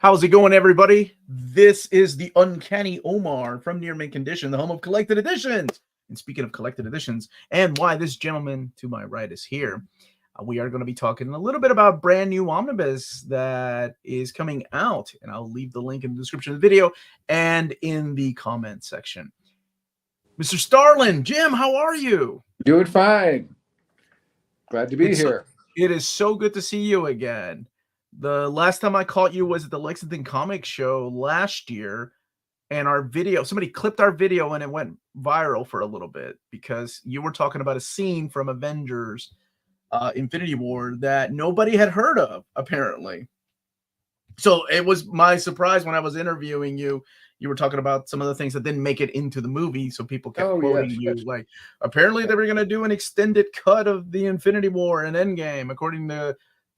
How's it going, everybody? This is the Uncanny Omar from Near Mint Condition, the home of collected editions. And speaking of collected editions, and why this gentleman to my right is here, we are going to be talking a little bit about brand new omnibus that is coming out. And I'll leave the link in the description of the video and in the comment section. Mr. Starlin, Jim, how are you? Doing fine. Glad to be here. It is so good to see you again. The last time I caught you was at the Lexington Comics Show last year, and our video, somebody clipped our video and it went viral for a little bit because you were talking about a scene from Avengers Infinity War that nobody had heard of, apparently. So it was my surprise when I was interviewing you. You were talking about some of the things that didn't make it into the movie, so people kept quoting you. Like, apparently they were going to do an extended cut of the Infinity War and Endgame, according to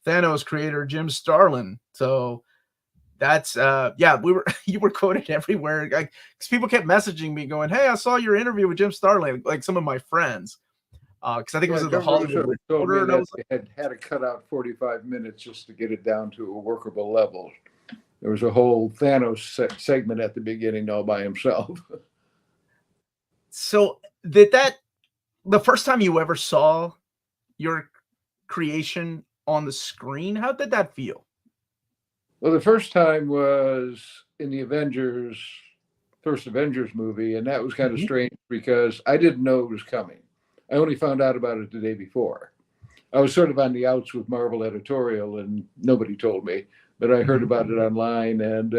Thanos creator Jim Starlin. So that's you were quoted everywhere, like, because people kept messaging me going, "Hey, I saw your interview with Jim Starlin," like some of my friends, because I think it was at the Hollywood Reporter, and I was like, had to cut out 45 minutes just to get it down to a workable level. There was a whole Thanos segment at the beginning all by himself. So did that the first time you ever saw your creation on the screen? How did that feel? Well, the first time was in the first Avengers movie, and that was kind of strange because I didn't know it was coming. I only found out about it the day before. I was sort of on the outs with Marvel editorial, and nobody told me, but I heard about it online and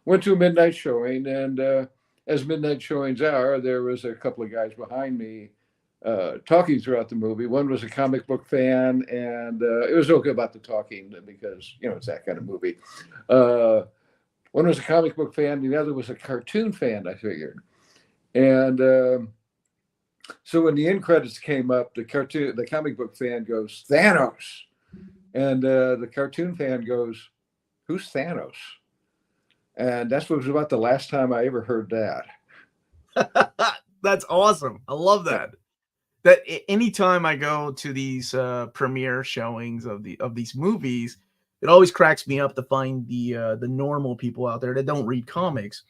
went to a midnight showing. And as midnight showings are, there was a couple of guys behind me talking throughout the movie. One was a comic book fan, and it was okay about the talking because, it's that kind of movie. One was a comic book fan, the other was a cartoon fan, I figured. And so when the end credits came up, the comic book fan goes, "Thanos." And the cartoon fan goes, "Who's Thanos?" And that was about the last time I ever heard that. That's awesome. I love that. That anytime I go to these premiere showings of these movies, it always cracks me up to find the normal people out there that don't read comics.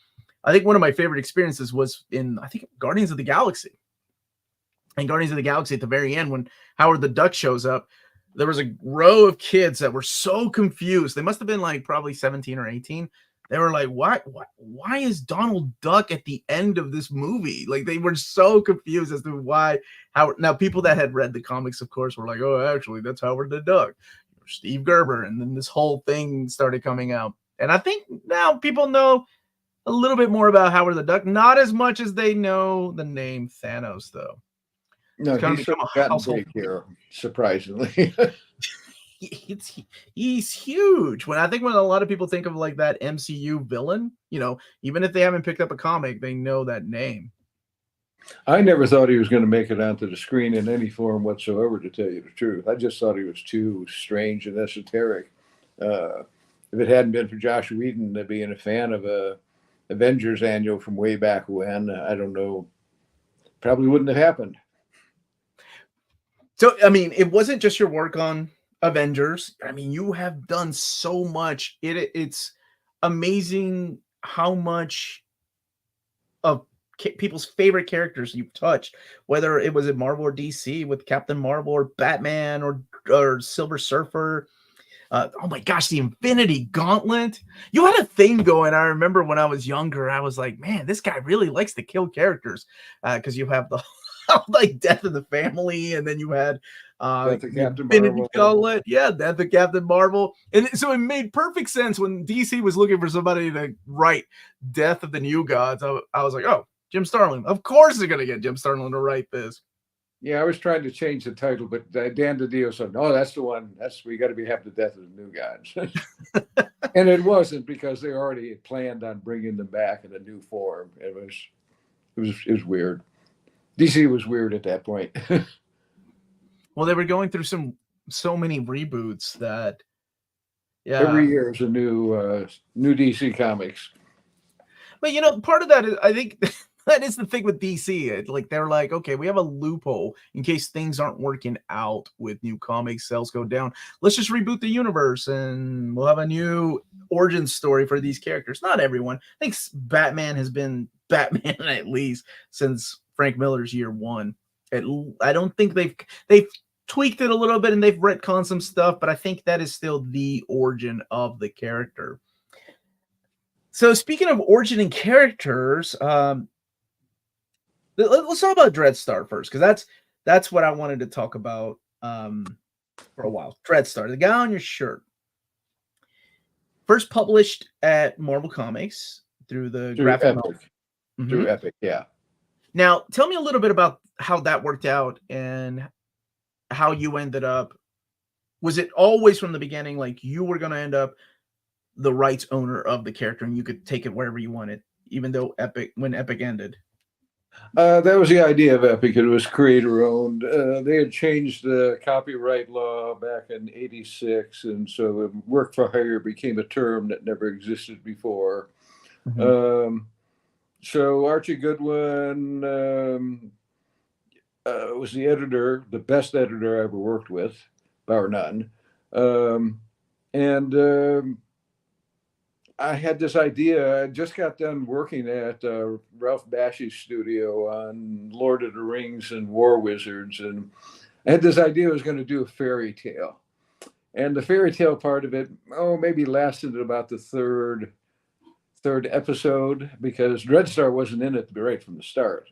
I think one of my favorite experiences was in, I think, Guardians of the Galaxy. And Guardians of the Galaxy, at the very end, when Howard the Duck shows up, there was a row of kids that were so confused. They must have been like probably 17 or 18. They were like, why is Donald Duck at the end of this movie? Like, they were so confused as to why Howard. Now, people that had read the comics, of course, were like, "Oh, actually, that's Howard the Duck, Steve Gerber." And then this whole thing started coming out. And I think now people know a little bit more about Howard the Duck. Not as much as they know the name Thanos, though. No, he's gotten big here, surprisingly. He's huge. When a lot of people think of like that MCU villain, even if they haven't picked up a comic, they know that name. I never thought he was going to make it onto the screen in any form whatsoever, to tell you the truth. I just thought he was too strange and esoteric. If it hadn't been for Josh Whedon being a fan of a Avengers annual from way back when, I don't know, probably wouldn't have happened. So, I mean, it wasn't just your work on Avengers. I mean, you have done so much. It's amazing how much of people's favorite characters you've touched, whether it was at Marvel or DC with Captain Marvel or Batman or Silver Surfer. Oh my gosh, the Infinity Gauntlet. You had a thing going. I remember when I was younger, I was like, man, this guy really likes to kill characters because you have the like Death of the Family, and then you had Infinity Gauntlet, Death of Captain Marvel. And so it made perfect sense when DC was looking for somebody to write Death of the New Gods. I was like, oh, Jim Starlin. Of course they're gonna get Jim Starlin to write this. Yeah, I was trying to change the title, but Dan DiDio said, "No, that's the one. We got to have the Death of the New Gods." And it wasn't, because they already had planned on bringing them back in a new form. It was weird. DC was weird at that point. Well, they were going through so many reboots that every year is a new DC comics. But part of that is, I think That is the thing with DC. Like they're like, okay, we have a loophole in case things aren't working out with new comics, sales go down. Let's just reboot the universe and we'll have a new origin story for these characters. Not everyone. I think Batman has been Batman at least since Frank Miller's year one. I don't think they've tweaked it a little bit and they've retconned some stuff, but I think that is still the origin of the character. So speaking of origin and characters, let's talk about Dreadstar first, because that's what I wanted to talk about for a while. Dreadstar, the guy on your shirt, first published at Marvel Comics through the graphic novel. Through Epic, yeah. Now, tell me a little bit about how that worked out and how you ended up. Was it always from the beginning like you were going to end up the rights owner of the character and you could take it wherever you wanted, even though when Epic ended? That was the idea of Epic. It was creator owned. They had changed the copyright law back in '86, and so work for hire became a term that never existed before. So Archie Goodwin was the editor, the best editor I ever worked with, bar none. I had this idea. I just got done working at Ralph Bassey's studio on Lord of the Rings and War Wizards, and I had this idea I was going to do a fairy tale. And the fairy tale part of it, maybe lasted about the third episode, because Dreadstar wasn't in it right from the start.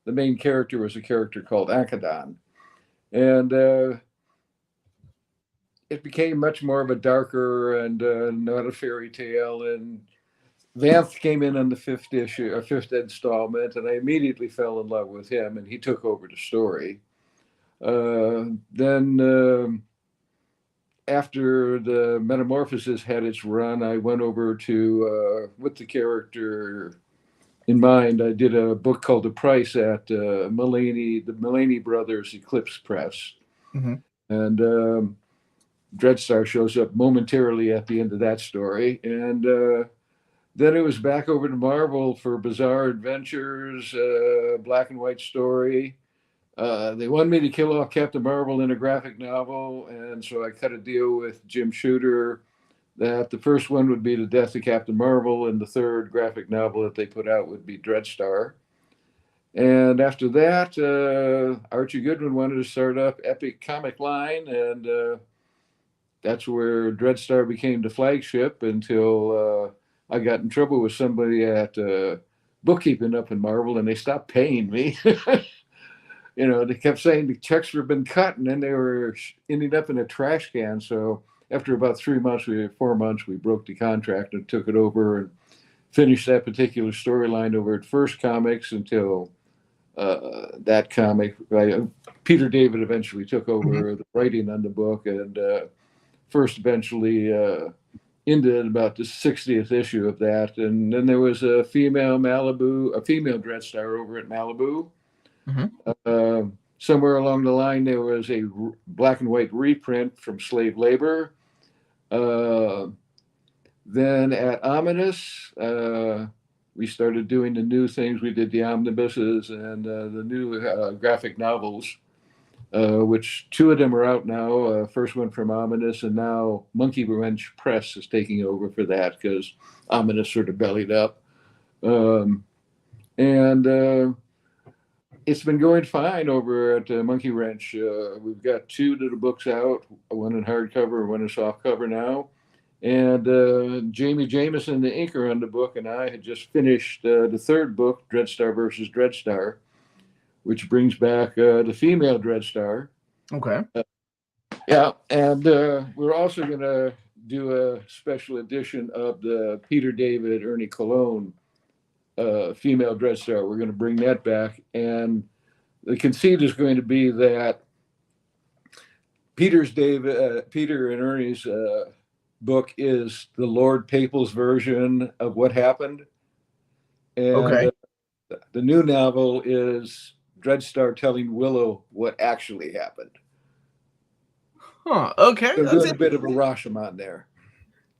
The main character was a character called Akadon, and it became much more of a darker and not a fairy tale. And Vanth came in on the fifth installment, and I immediately fell in love with him, and he took over the story. Then after the Metamorphosis had its run, I went over to, with the character in mind, I did a book called The Price at the Mulaney Brothers Eclipse Press. And Dreadstar shows up momentarily at the end of that story. And then it was back over to Marvel for Bizarre Adventures, black and white story. They wanted me to kill off Captain Marvel in a graphic novel, and so I cut a deal with Jim Shooter that the first one would be The Death of Captain Marvel, and the third graphic novel that they put out would be Dreadstar. And after that, Archie Goodwin wanted to start up Epic Comic Line, and that's where Dreadstar became the flagship until I got in trouble with somebody at bookkeeping up in Marvel, and they stopped paying me. They kept saying the checks were been cut, and then they were ending up in a trash can. So after about 4 months, we broke the contract and took it over and finished that particular storyline over at First Comics until that comic. Peter David eventually took over the writing on the book, and First eventually ended about the 60th issue of that. And then there was a female Dreadstar over at Malibu. Somewhere along the line, there was a black and white reprint from Slave Labor. Then at Ominous, we started doing the new things. We did the omnibuses and the new graphic novels, which 2 of them are out now. First one from Ominous, and now Monkey Wrench Press is taking over for that because Ominous sort of bellied up. It's been going fine over at Monkey Wrench. We've got 2 little books out, one in hardcover, one in softcover now. And Jamie Jameson, the inker on the book, and I had just finished the third book, Dreadstar versus Dreadstar, which brings back the female Dreadstar. Okay. Yeah, and we're also going to do a special edition of the Peter David, Ernie Colon female Dreadstar. We're going to bring that back, and the conceit is going to be that Peter and Ernie's book is the Lord Papal's version of what happened, and the new novel is Dreadstar telling Willow what actually happened. Okay. So there's a bit of a Rashomon there.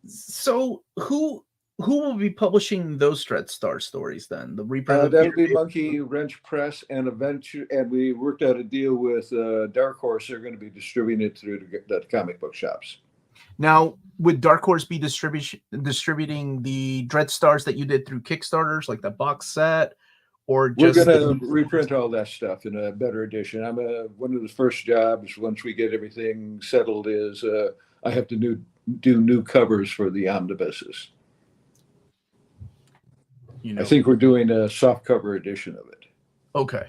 So who who will be publishing those Dreadstar stories then? The reprint of That'll be Monkey Wrench Press, and we worked out a deal with Dark Horse. They're going to be distributing it through the comic book shops. Now, would Dark Horse be distributing the Dreadstars that you did through Kickstarters, like the box set, or just we're going to reprint all that stuff in a better edition? One of the first jobs once we get everything settled is I have to do new covers for the omnibuses. I think we're doing a soft cover edition of it. Okay.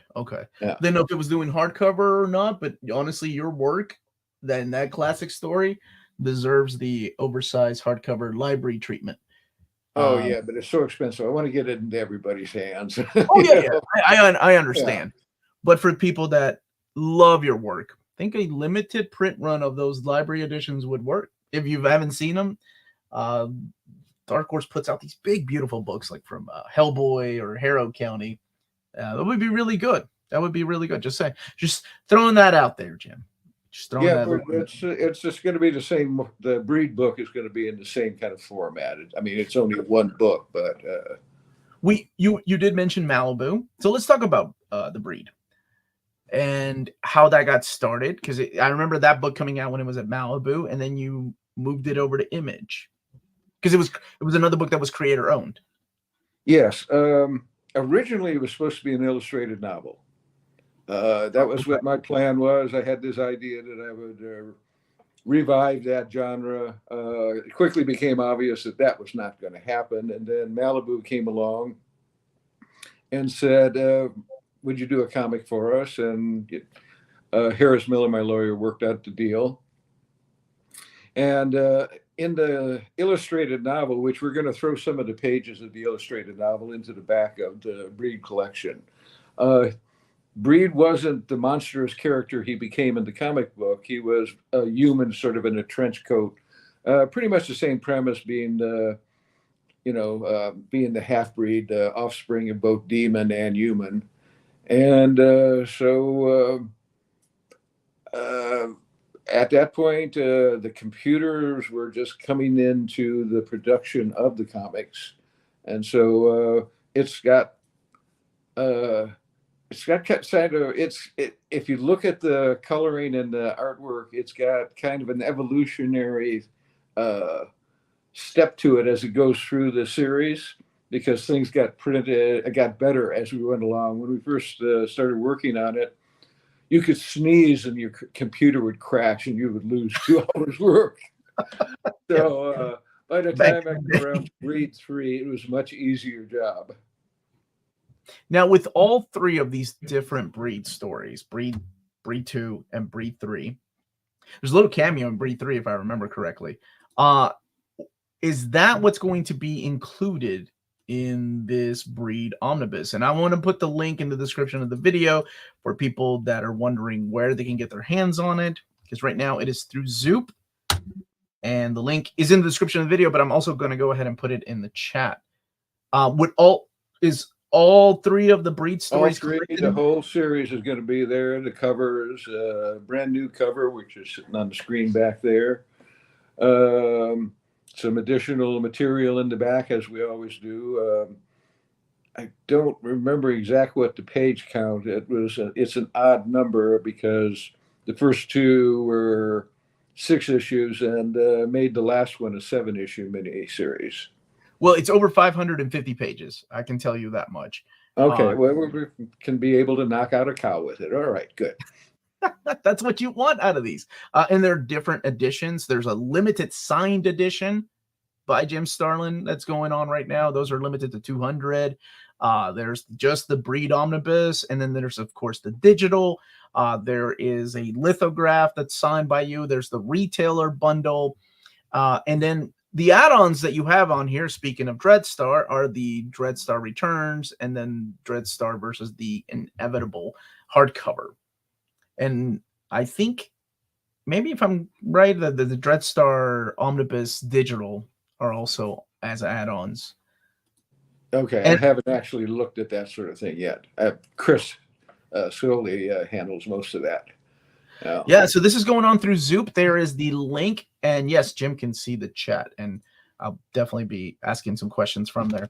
Yeah. Then if it was doing hardcover or not, but honestly, your work, then that classic story deserves the oversized hardcover library treatment. Oh yeah, but it's so expensive. I want to get it into everybody's hands. Oh yeah. I understand. Yeah. But for people that love your work, I think a limited print run of those library editions would work. If you haven't seen them, Dark Horse puts out these big, beautiful books like from Hellboy or Harrow County. That would be really good. Just throwing that out there, Jim. It's just going to be the same. The Breed book is going to be in the same kind of format. It's only one book, but you did mention Malibu, so let's talk about the Breed and how that got started. Because I remember that book coming out when it was at Malibu, and then you moved it over to Image. Because it was another book that was creator owned. Yes. Originally, it was supposed to be an illustrated novel. That was what my plan was. I had this idea that I would revive that genre. It quickly became obvious that was not going to happen. And then Malibu came along and said, would you do a comic for us? And Harris Miller, my lawyer, worked out the deal. And in the illustrated novel, which we're going to throw some of the pages of the illustrated novel into the back of the Breed collection, Breed wasn't the monstrous character he became in the comic book. He was a human, sort of in a trench coat. Pretty much the same premise, being the half-breed offspring of both demon and human. And at that point, the computers were just coming into the production of the comics, and so if you look at the coloring and the artwork, it's got kind of an evolutionary step to it as it goes through the series, because things got better as we went along. When we first started working on it, you could sneeze and your computer would crash and you would lose 2 hours work. So by the time I got around Breed 3, it was a much easier job. Now, with all three of these different Breed stories, Breed 2 and Breed 3, there's a little cameo in Breed 3, if I remember correctly. Is that what's going to be included in this Breed Omnibus? And I want to put the link in the description of the video for people that are wondering where they can get their hands on it, because right now it is through Zoop, and the link is in the description of the video, but I'm also going to go ahead and put it in the chat. All three of the Breed stories? The whole series is going to be there. The cover is a brand new cover, which is sitting on the screen back there. Some additional material in the back, as we always do. I don't remember exactly what the page count. It's an odd number because the first 2 were 6 issues and made the last one a 7-issue mini-series. Well, it's over 550 pages. I can tell you that much. Okay, well, we can be able to knock out a cow with it. All right, good. That's what you want out of these. And there are different editions. There's a limited signed edition by Jim Starlin that's going on right now. Those are limited to 200. There's just the Breed Omnibus, and then there's, of course, the digital. There is a lithograph that's signed by you. There's the retailer bundle. And then the add-ons that you have on here, speaking of Dreadstar, are the Dreadstar Returns and then Dreadstar versus the Inevitable hardcover. And I think, maybe if I'm right, the Dreadstar Omnibus digital are also as add-ons. Okay, I haven't actually looked at that sort of thing yet. Chris Scully handles most of that. Yeah, so this is going on through Zoop. There is the link, and yes, Jim can see the chat. And I'll definitely be asking some questions from there.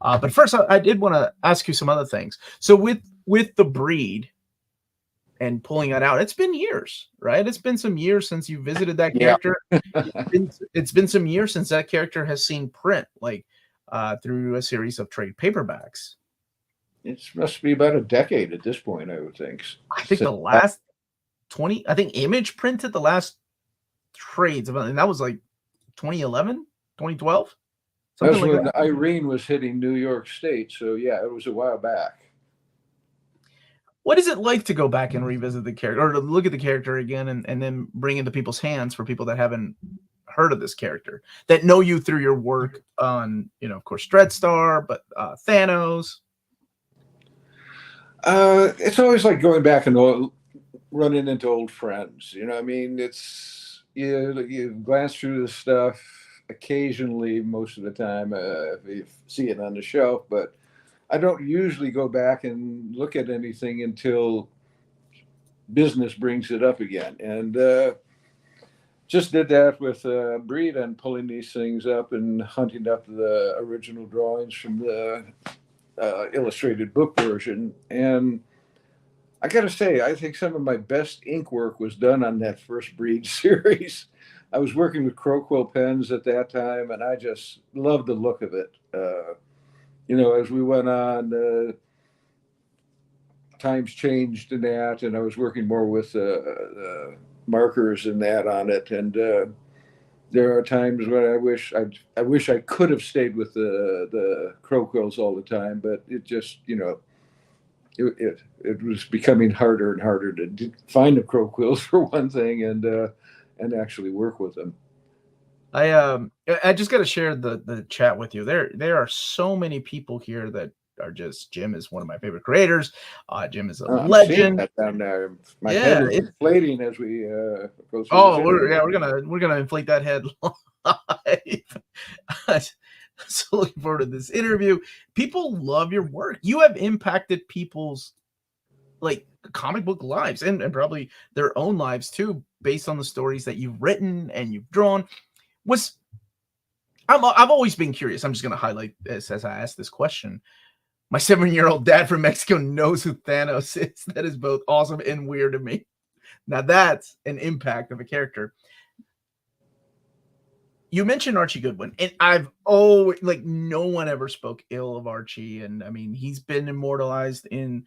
But first, I did want to ask you some other things. So with the Breed and pulling that out, it's been years, right? It's been some years since you visited that character. It's been some years since that character has seen print, like through a series of trade paperbacks. It must be about a decade at this point, I would think. I think the last 20, I think Image printed the last trades, and that was like 2011, 2012. That's like when Irene was hitting New York State. So yeah, it was a while back. What is it like to go back and revisit the character, or to look at the character again and then bring into people's hands for people that haven't heard of this character, that know you through your work on, of course, Dreadstar, but Thanos? It's always like going back and running into old friends. I mean, it's you glance through the stuff occasionally, most of the time, if you see it on the shelf, but I don't usually go back and look at anything until business brings it up again. And just did that with Breed and pulling these things up and hunting up the original drawings from the illustrated book version. And I got to say, I think some of my best ink work was done on that first Breed series. I was working with Crowquill pens at that time, and I just loved the look of it. As we went on, times changed in that, and I was working more with markers and that on it. And there are times when I wish I could have stayed with the Crowquills all the time, but it just it was becoming harder and harder to find the Crowquills for one thing, and actually work with them. I just got to share the chat with you. There are so many people here that are just, Jim is one of my favorite creators. Jim is a legend. That down there. My head is inflating as we go through. Oh, we're gonna inflate that head live. So looking forward to this interview. People love your work. You have impacted people's comic book lives and probably their own lives too, based on the stories that you've written and you've drawn. I've always been curious. I'm just going to highlight this as I ask this question. My 7-year-old dad from Mexico knows who Thanos is. That is both awesome and weird to me. Now that's an impact of a character. You mentioned Archie Goodwin, and I've always, no one ever spoke ill of Archie. And I mean, he's been immortalized in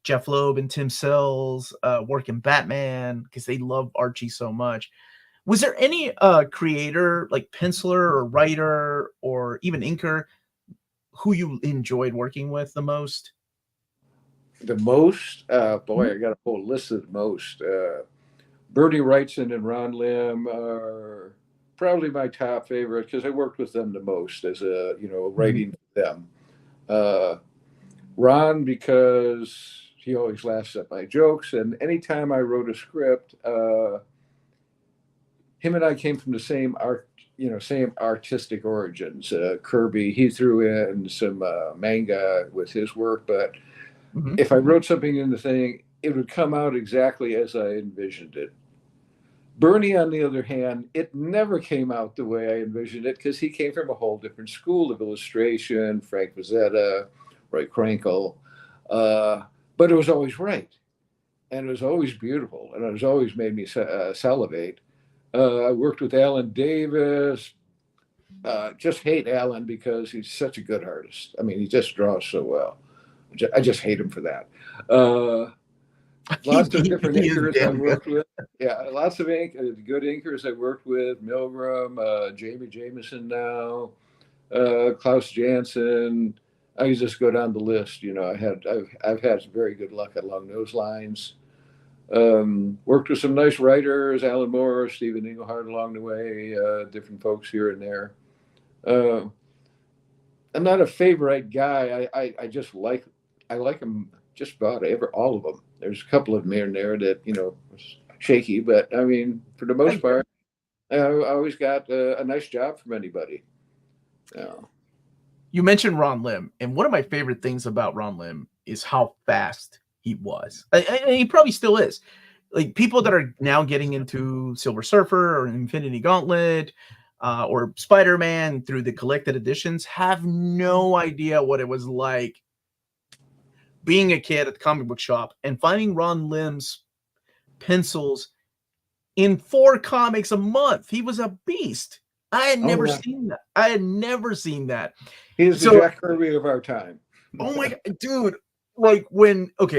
Jeff Loeb and Tim Sell's work in Batman because they love Archie so much. Was there any creator, like penciler or writer or even inker, who you enjoyed working with the most? The most? Boy, I got a whole list of the most. Bernie Wrightson and Ron Lim are probably my top favorite because I worked with them the most as writing for them. Ron, because he always laughs at my jokes, and anytime I wrote a script, him and I came from the same artistic origins. Kirby, he threw in some manga with his work, but if I wrote something in the thing, it would come out exactly as I envisioned it. Bernie, on the other hand, it never came out the way I envisioned it because he came from a whole different school of illustration, Frank Frazetta, Roy Krankel, but it was always right, and it was always beautiful, and it was always made me salivate. I worked with Alan Davis. Just hate Alan because he's such a good artist. I mean, he just draws so well. I just hate him for that. Lots of different inkers I've worked with. Yeah, lots of good inkers I've worked with. Milgram, Jamie Jameson now, Klaus Janson. I can just go down the list. I've had very good luck along those lines. Worked with some nice writers, Alan Moore, Stephen Englehart along the way, different folks here and there. I'm not a favorite guy. I just like them just about all of them. There's a couple of them here and there that was shaky, but I mean, for the most part, I always got a nice job from anybody. You mentioned Ron Lim, and one of my favorite things about Ron Lim is how fast he was. And he probably still is. People that are now getting into Silver Surfer or Infinity Gauntlet, or Spider-Man through the collected editions have no idea what it was like being a kid at the comic book shop and finding Ron Lim's pencils in 4 comics a month. He was a beast. I had never seen that. I had never seen that. He is the Jack Kirby of our time. Oh my God, dude. Like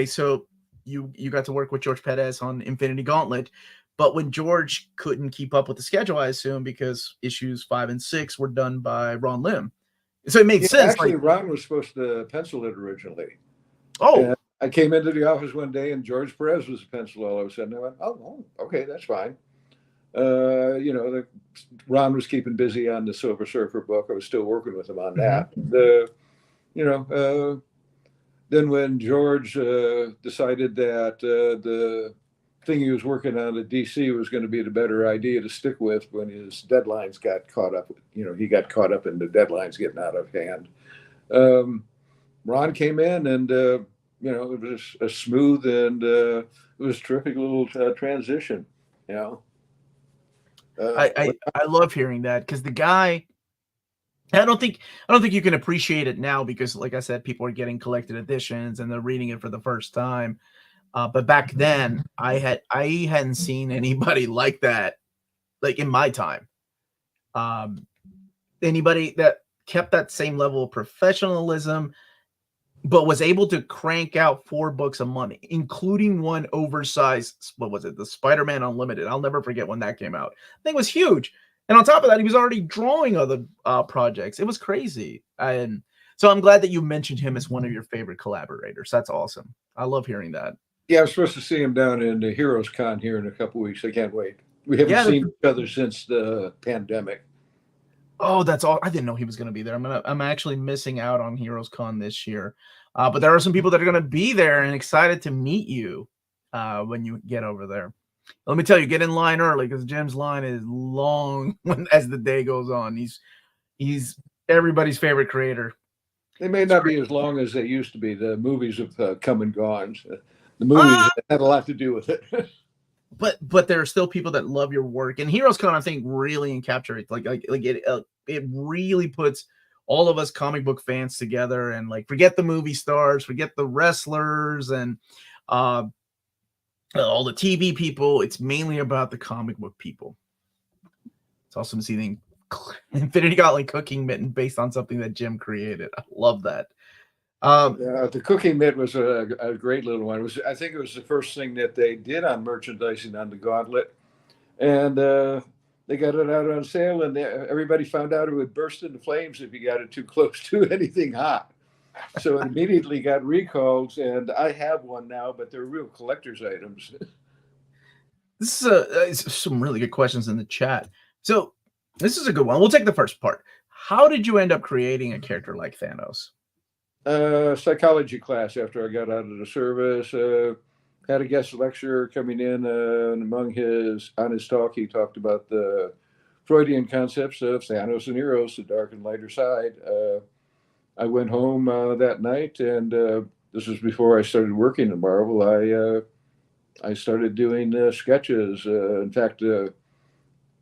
so you got to work with George Perez on Infinity Gauntlet, but when George couldn't keep up with the schedule, I assume because issues 5 and 6 were done by Ron Lim. So it made sense. Actually, Ron was supposed to pencil it originally. Oh. And I came into the office one day and George Perez was a pencil all of a sudden. I went, oh, okay, that's fine. Ron was keeping busy on the Silver Surfer book. I was still working with him on that. Then when George decided that the thing he was working on at DC was going to be the better idea to stick with when his deadlines got caught up. He got caught up in the deadlines getting out of hand. Ron came in and, it was a smooth and it was a terrific little transition, I love hearing that because the guy, I don't think you can appreciate it now because, like I said, people are getting collected editions and they're reading it for the first time. But back then, I hadn't seen anybody like that, like in my time. Anybody that kept that same level of professionalism, but was able to crank out 4 books a month, including one oversized, what was it? The Spider-Man Unlimited. I'll never forget when that came out. I think it was huge. And on top of that, he was already drawing other projects. It was crazy. And so I'm glad that you mentioned him as one of your favorite collaborators. That's awesome. I love hearing that. Yeah, I'm supposed to see him down in the Heroes Con here in a couple of weeks. I can't wait. We haven't seen each other since the pandemic. Oh, that's all. I didn't know he was going to be there. I'm actually missing out on Heroes Con this year. But there are some people that are going to be there and excited to meet you when you get over there. Let me tell you, get in line early because Jim's line is long as the day goes on. He's everybody's favorite creator. They may not be as long as they used to be. The movies have come and gone. The movies had a lot to do with it. But there are still people that love your work, and Heroes Con, I think, really encapsulates it really puts all of us comic book fans together, and like forget the movie stars, forget the wrestlers, and all the TV people. It's mainly about the comic book people. It's awesome to see the Infinity Gauntlet cooking mitten based on something that Jim created. I love that. The cooking mitt was a great little one. I think it was the first thing that they did on merchandising on the Gauntlet, and they got it out on sale, and everybody found out it would burst into flames if you got it too close to anything hot. So it immediately got recalled, and I have one now, but they're real collector's items. This is some really good questions in the chat. So this is a good one. We'll take the first part. How did you end up creating a character like Thanos? Psychology class after I got out of the service. Had a guest lecturer coming in, and on his talk, he talked about the Freudian concepts of Thanos and Eros, the dark and lighter side. I went home that night, and this was before I started working at Marvel. I started doing sketches. In fact,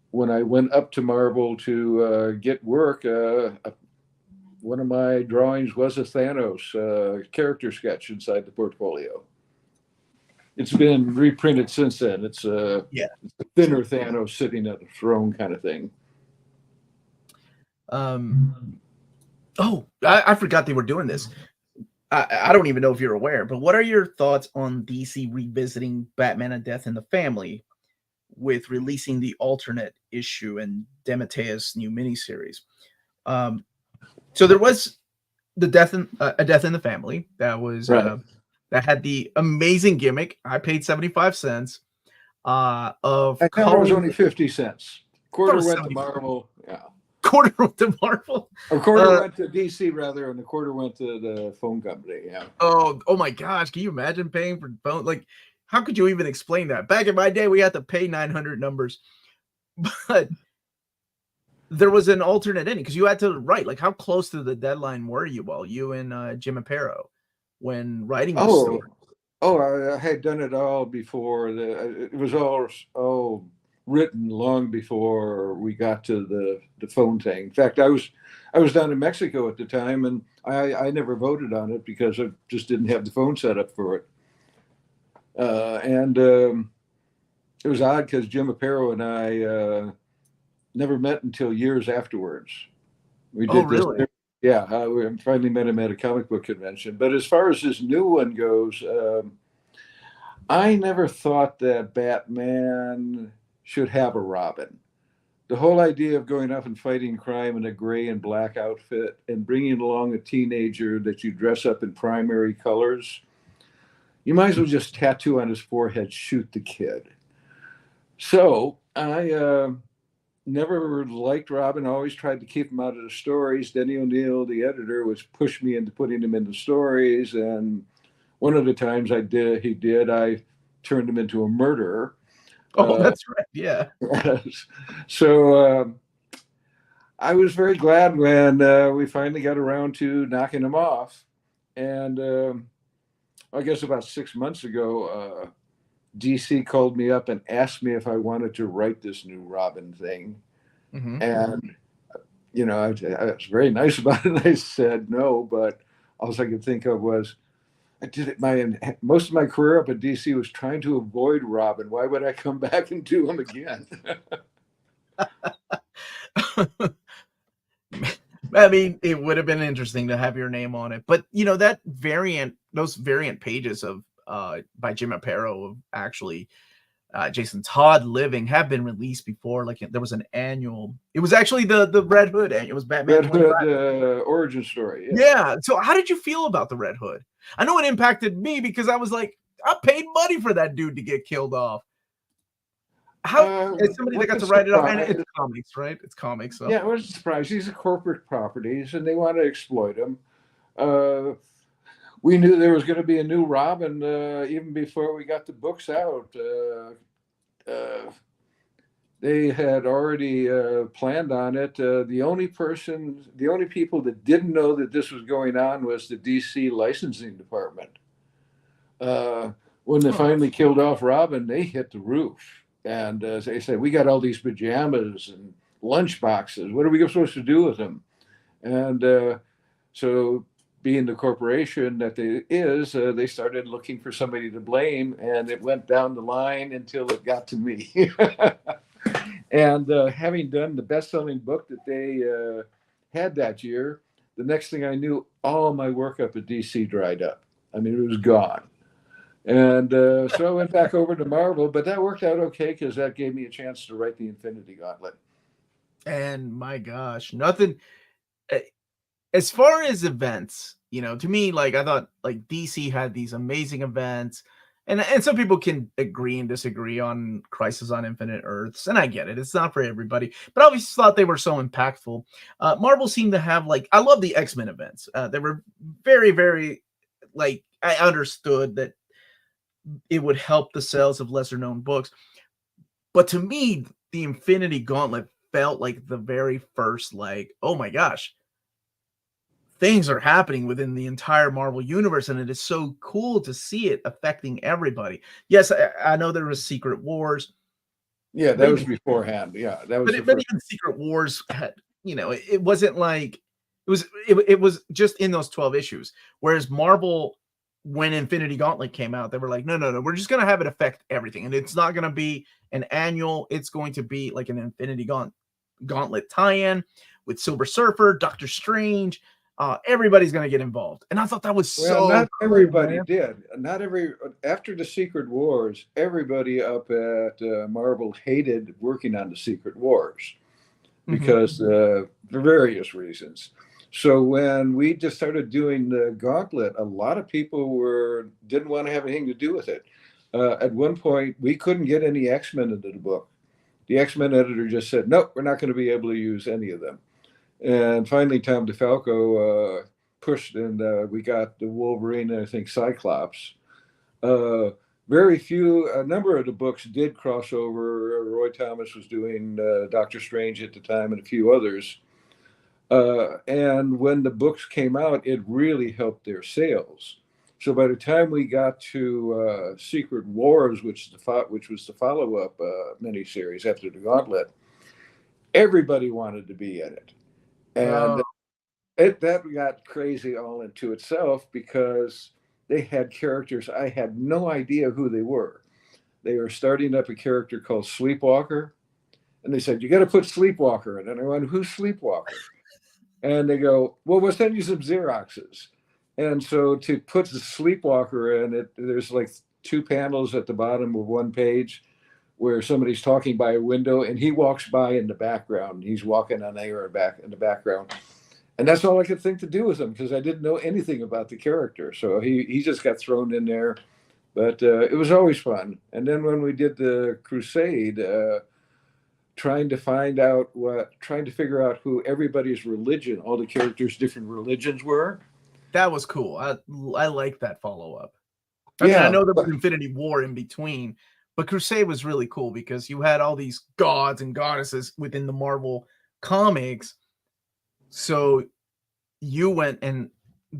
when I went up to Marvel to get work, one of my drawings was a Thanos character sketch inside the portfolio. It's been reprinted since then. It's a thinner Thanos sitting at a throne kind of thing. I forgot they were doing this. I don't even know if you're aware, but what are your thoughts on DC revisiting Batman and Death in the Family with releasing the alternate issue and DeMatteis' new miniseries? So there was the A Death in the Family that was that had the amazing gimmick. I paid 75 cents. That was only 50 cents. Quarter went to Marvel. Yeah. Quarter went to Marvel. A quarter went to DC rather, and a quarter went to the phone company. Yeah. Oh my gosh! Can you imagine paying for phone? Like, how could you even explain that? Back in my day, we had to pay 900 numbers, but there was an alternate ending because you had to write. Like, how close to the deadline were you? Well, you and Jim Aparo when writing the story. I had done it all before. It was all written long before we got to the phone thing. In fact, I was down in Mexico at the time, and I never voted on it because I just didn't have the phone set up for it. And it was odd because Jim Aparo and I never met until years afterwards. We Oh, did this. really? Yeah, we finally met him at a comic book convention. But as far as this new one goes, I never thought that Batman should have a Robin. The whole idea of going off and fighting crime in a gray and black outfit and bringing along a teenager that you dress up in primary colors, you might as well just tattoo on his forehead, shoot the kid. So I never liked Robin, always tried to keep him out of the stories. Denny O'Neil, the editor, was pushed me into putting him in the stories. And one of the times I turned him into a murderer. Oh, that's right. Yeah. So I was very glad when we finally got around to knocking him off. And I guess about 6 months ago, DC called me up and asked me if I wanted to write this new Robin thing. Hmm. And, I was very nice about it. I said no, but all I could think of was, I did it. Most of my career up at DC was trying to avoid Robin. Why would I come back and do him again? I mean, it would have been interesting to have your name on it, but those variant pages of by Jim Aparo of actually Jason Todd living have been released before. Like there was an annual. It was actually the Red Hood. It was Batman Red 25. Hood origin story. Yeah. So how did you feel about the Red Hood? I know it impacted me because I was like, I paid money for that dude to get killed off. How, as somebody that got to write it up, and it's comics, right? It's comics. So. Yeah, I wasn't surprised. These are corporate properties, and they want to exploit them. We knew there was going to be a new Robin even before we got the books out. They had already planned on it. The only people that didn't know that this was going on was the DC licensing department. When they finally killed off Robin, they hit the roof. And they said, we got all these pajamas and lunch boxes. What are we supposed to do with them? And so being the corporation that they started looking for somebody to blame, and it went down the line until it got to me. And having done the best-selling book that they had that year, the next thing I knew, all my work up at DC dried up. I mean, it was gone. And so I went back over to Marvel, but that worked out okay because that gave me a chance to write the Infinity Gauntlet. And my gosh, nothing. As far as events, to me, like I thought, like DC had these amazing events, and some people can agree and disagree on Crisis on Infinite Earths, and I get it; it's not for everybody. But I always thought they were so impactful. Marvel seemed to have I love the X-Men events. They were very, very I understood that it would help the sales of lesser known books, but to me, the Infinity Gauntlet felt like the very first oh my gosh, things are happening within the entire Marvel universe, and it is so cool to see it affecting everybody. Yes, I know there was Secret Wars. Yeah, that was beforehand. Yeah, that was. But even Secret Wars had, it wasn't like it was just in those 12 issues. Whereas Marvel, when Infinity Gauntlet came out, they were like, no, we're just gonna have it affect everything, and it's not gonna be an annual. It's going to be like an Infinity Gauntlet tie-in with Silver Surfer, Doctor Strange. Everybody's going to get involved. And I thought that was not everybody did. After the Secret Wars, everybody up at Marvel hated working on the Secret Wars because for various reasons. So when we just started doing the Gauntlet, a lot of people didn't want to have anything to do with it. At one point, we couldn't get any X-Men into the book. The X-Men editor just said, nope, we're not going to be able to use any of them. And finally, Tom DeFalco pushed, and we got the Wolverine and I think Cyclops. A number of the books did cross over. Roy Thomas was doing Doctor Strange at the time and a few others. And when the books came out, it really helped their sales. So by the time we got to Secret Wars, which was the follow-up miniseries after the Gauntlet, everybody wanted to be in it, and Oh, that got crazy all into itself because they had characters I had no idea who they were. They were starting up a character called Sleepwalker, and they said, "You got to put Sleepwalker in." And I went, "Who's Sleepwalker?" And they go, "Well, we'll send you some Xeroxes." And so to put the Sleepwalker in it, there's like two panels at the bottom of one page where somebody's talking by a window, and he walks by in the background. He's walking on air back in the background. And that's all I could think to do with him because I didn't know anything about the character. So he just got thrown in there. But it was always fun. And then when we did the Crusade, trying to figure out who everybody's religion, all the characters' different religions were. that was cool. I like that follow up. I mean, I Yeah, know there was Infinity War in between, but Crusade was really cool because you had all these gods and goddesses within the Marvel comics. So you went and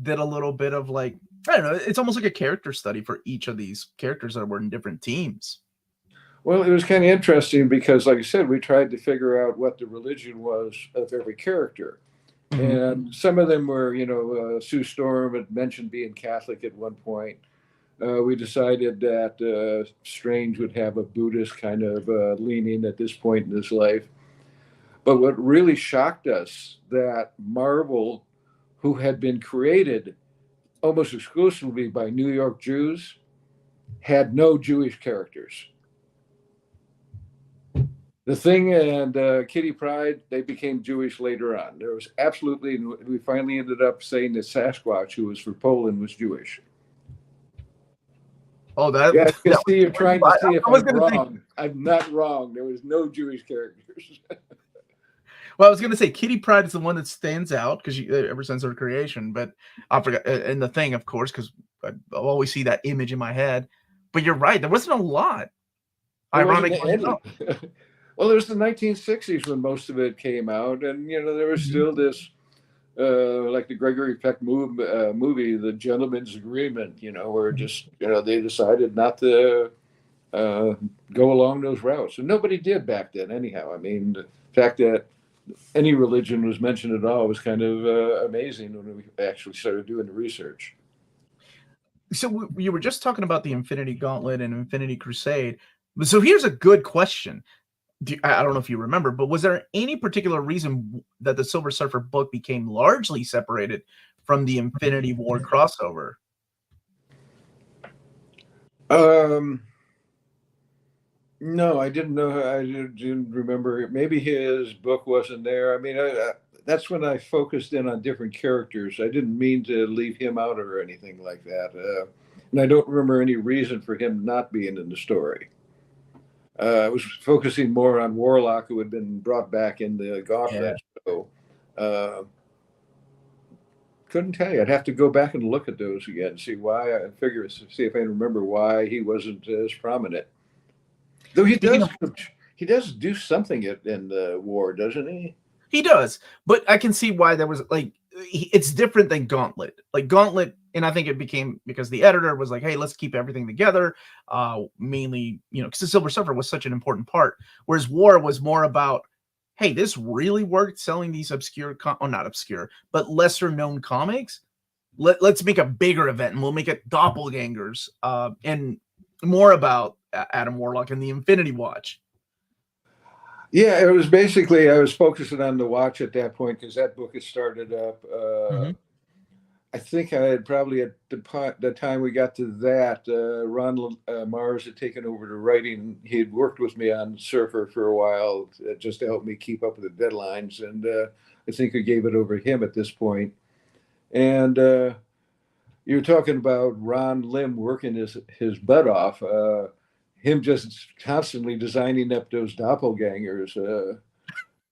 did a little bit of like, I don't know, it's almost like a character study for each of these characters that were in different teams. well, it was kind of interesting because, like I said, we tried to figure out what the religion was of every character. Mhm. And some of them were, Sue Storm had mentioned being Catholic at one point. We decided that Strange would have a Buddhist kind of leaning at this point in his life. But what really shocked us that Marvel, who had been created almost exclusively by New York Jews, had no Jewish characters. The Thing and Kitty Pryde, they became Jewish later on. There was absolutely, we finally ended up saying that Sasquatch, who was for Poland, was Jewish. Oh, that, Yeah, I can that see you're trying to see if I was I'm gonna say, wrong. I'm not wrong. There was no Jewish characters. well, I was gonna say Kitty Pryde is the one that stands out because ever since her creation, but I forgot, and the Thing, of course, because I always see that image in my head. But you're right, there wasn't a lot. There wasn't Ironically any. enough. Well, it was the 1960s when most of it came out, and there was Mhm. still this, like the Gregory Peck movie, The Gentleman's Agreement. Where Mhm. just they decided not to uh, go along those routes, and nobody did back then. Anyhow, I mean, the fact that any religion was mentioned at all was kind of amazing when we actually started doing the research. So you were just talking about the Infinity Gauntlet and Infinity Crusade. So here's a good question. I don't know if you remember, but was there any particular reason that the Silver Surfer book became largely separated from the Infinity War crossover? Um, No, I didn't know. Didn't remember. Maybe his book wasn't there. I mean, that's when I focused in on different characters. I didn't mean to leave him out or anything like that. And I don't remember any reason for him not being in the story. I was focusing more on Warlock, who had been brought back in the Yeah. Gauntlet. So uh, couldn't tell you. I'd have to go back and look at those again, see why. I figure see if I remember why he wasn't as prominent. Though Speaking of, he does do something in the war, doesn't he? he does, but I can see why there was like it's different than Gauntlet. Like Gauntlet, and I think it became because the editor was like, "Hey, let's keep everything together." Mainly, because the Silver Surfer was such an important part, whereas War was more about, "Hey, this really worked selling these obscure, not obscure, but lesser known comics. Let's make a bigger event, and we'll make it doppelgangers, and more about Adam Warlock and the Infinity Watch." Yeah, it was basically I was focusing on the watch at that point because that book had started up. Mhm. I think I had probably at the time we got to that, Ron Mars had taken over the writing. He had worked with me on Surfer for a while just to help me keep up with the deadlines, and I think I gave it over to him at this point. And you were talking about Ron Lim working his butt off. Him just constantly designing up those doppelgangers.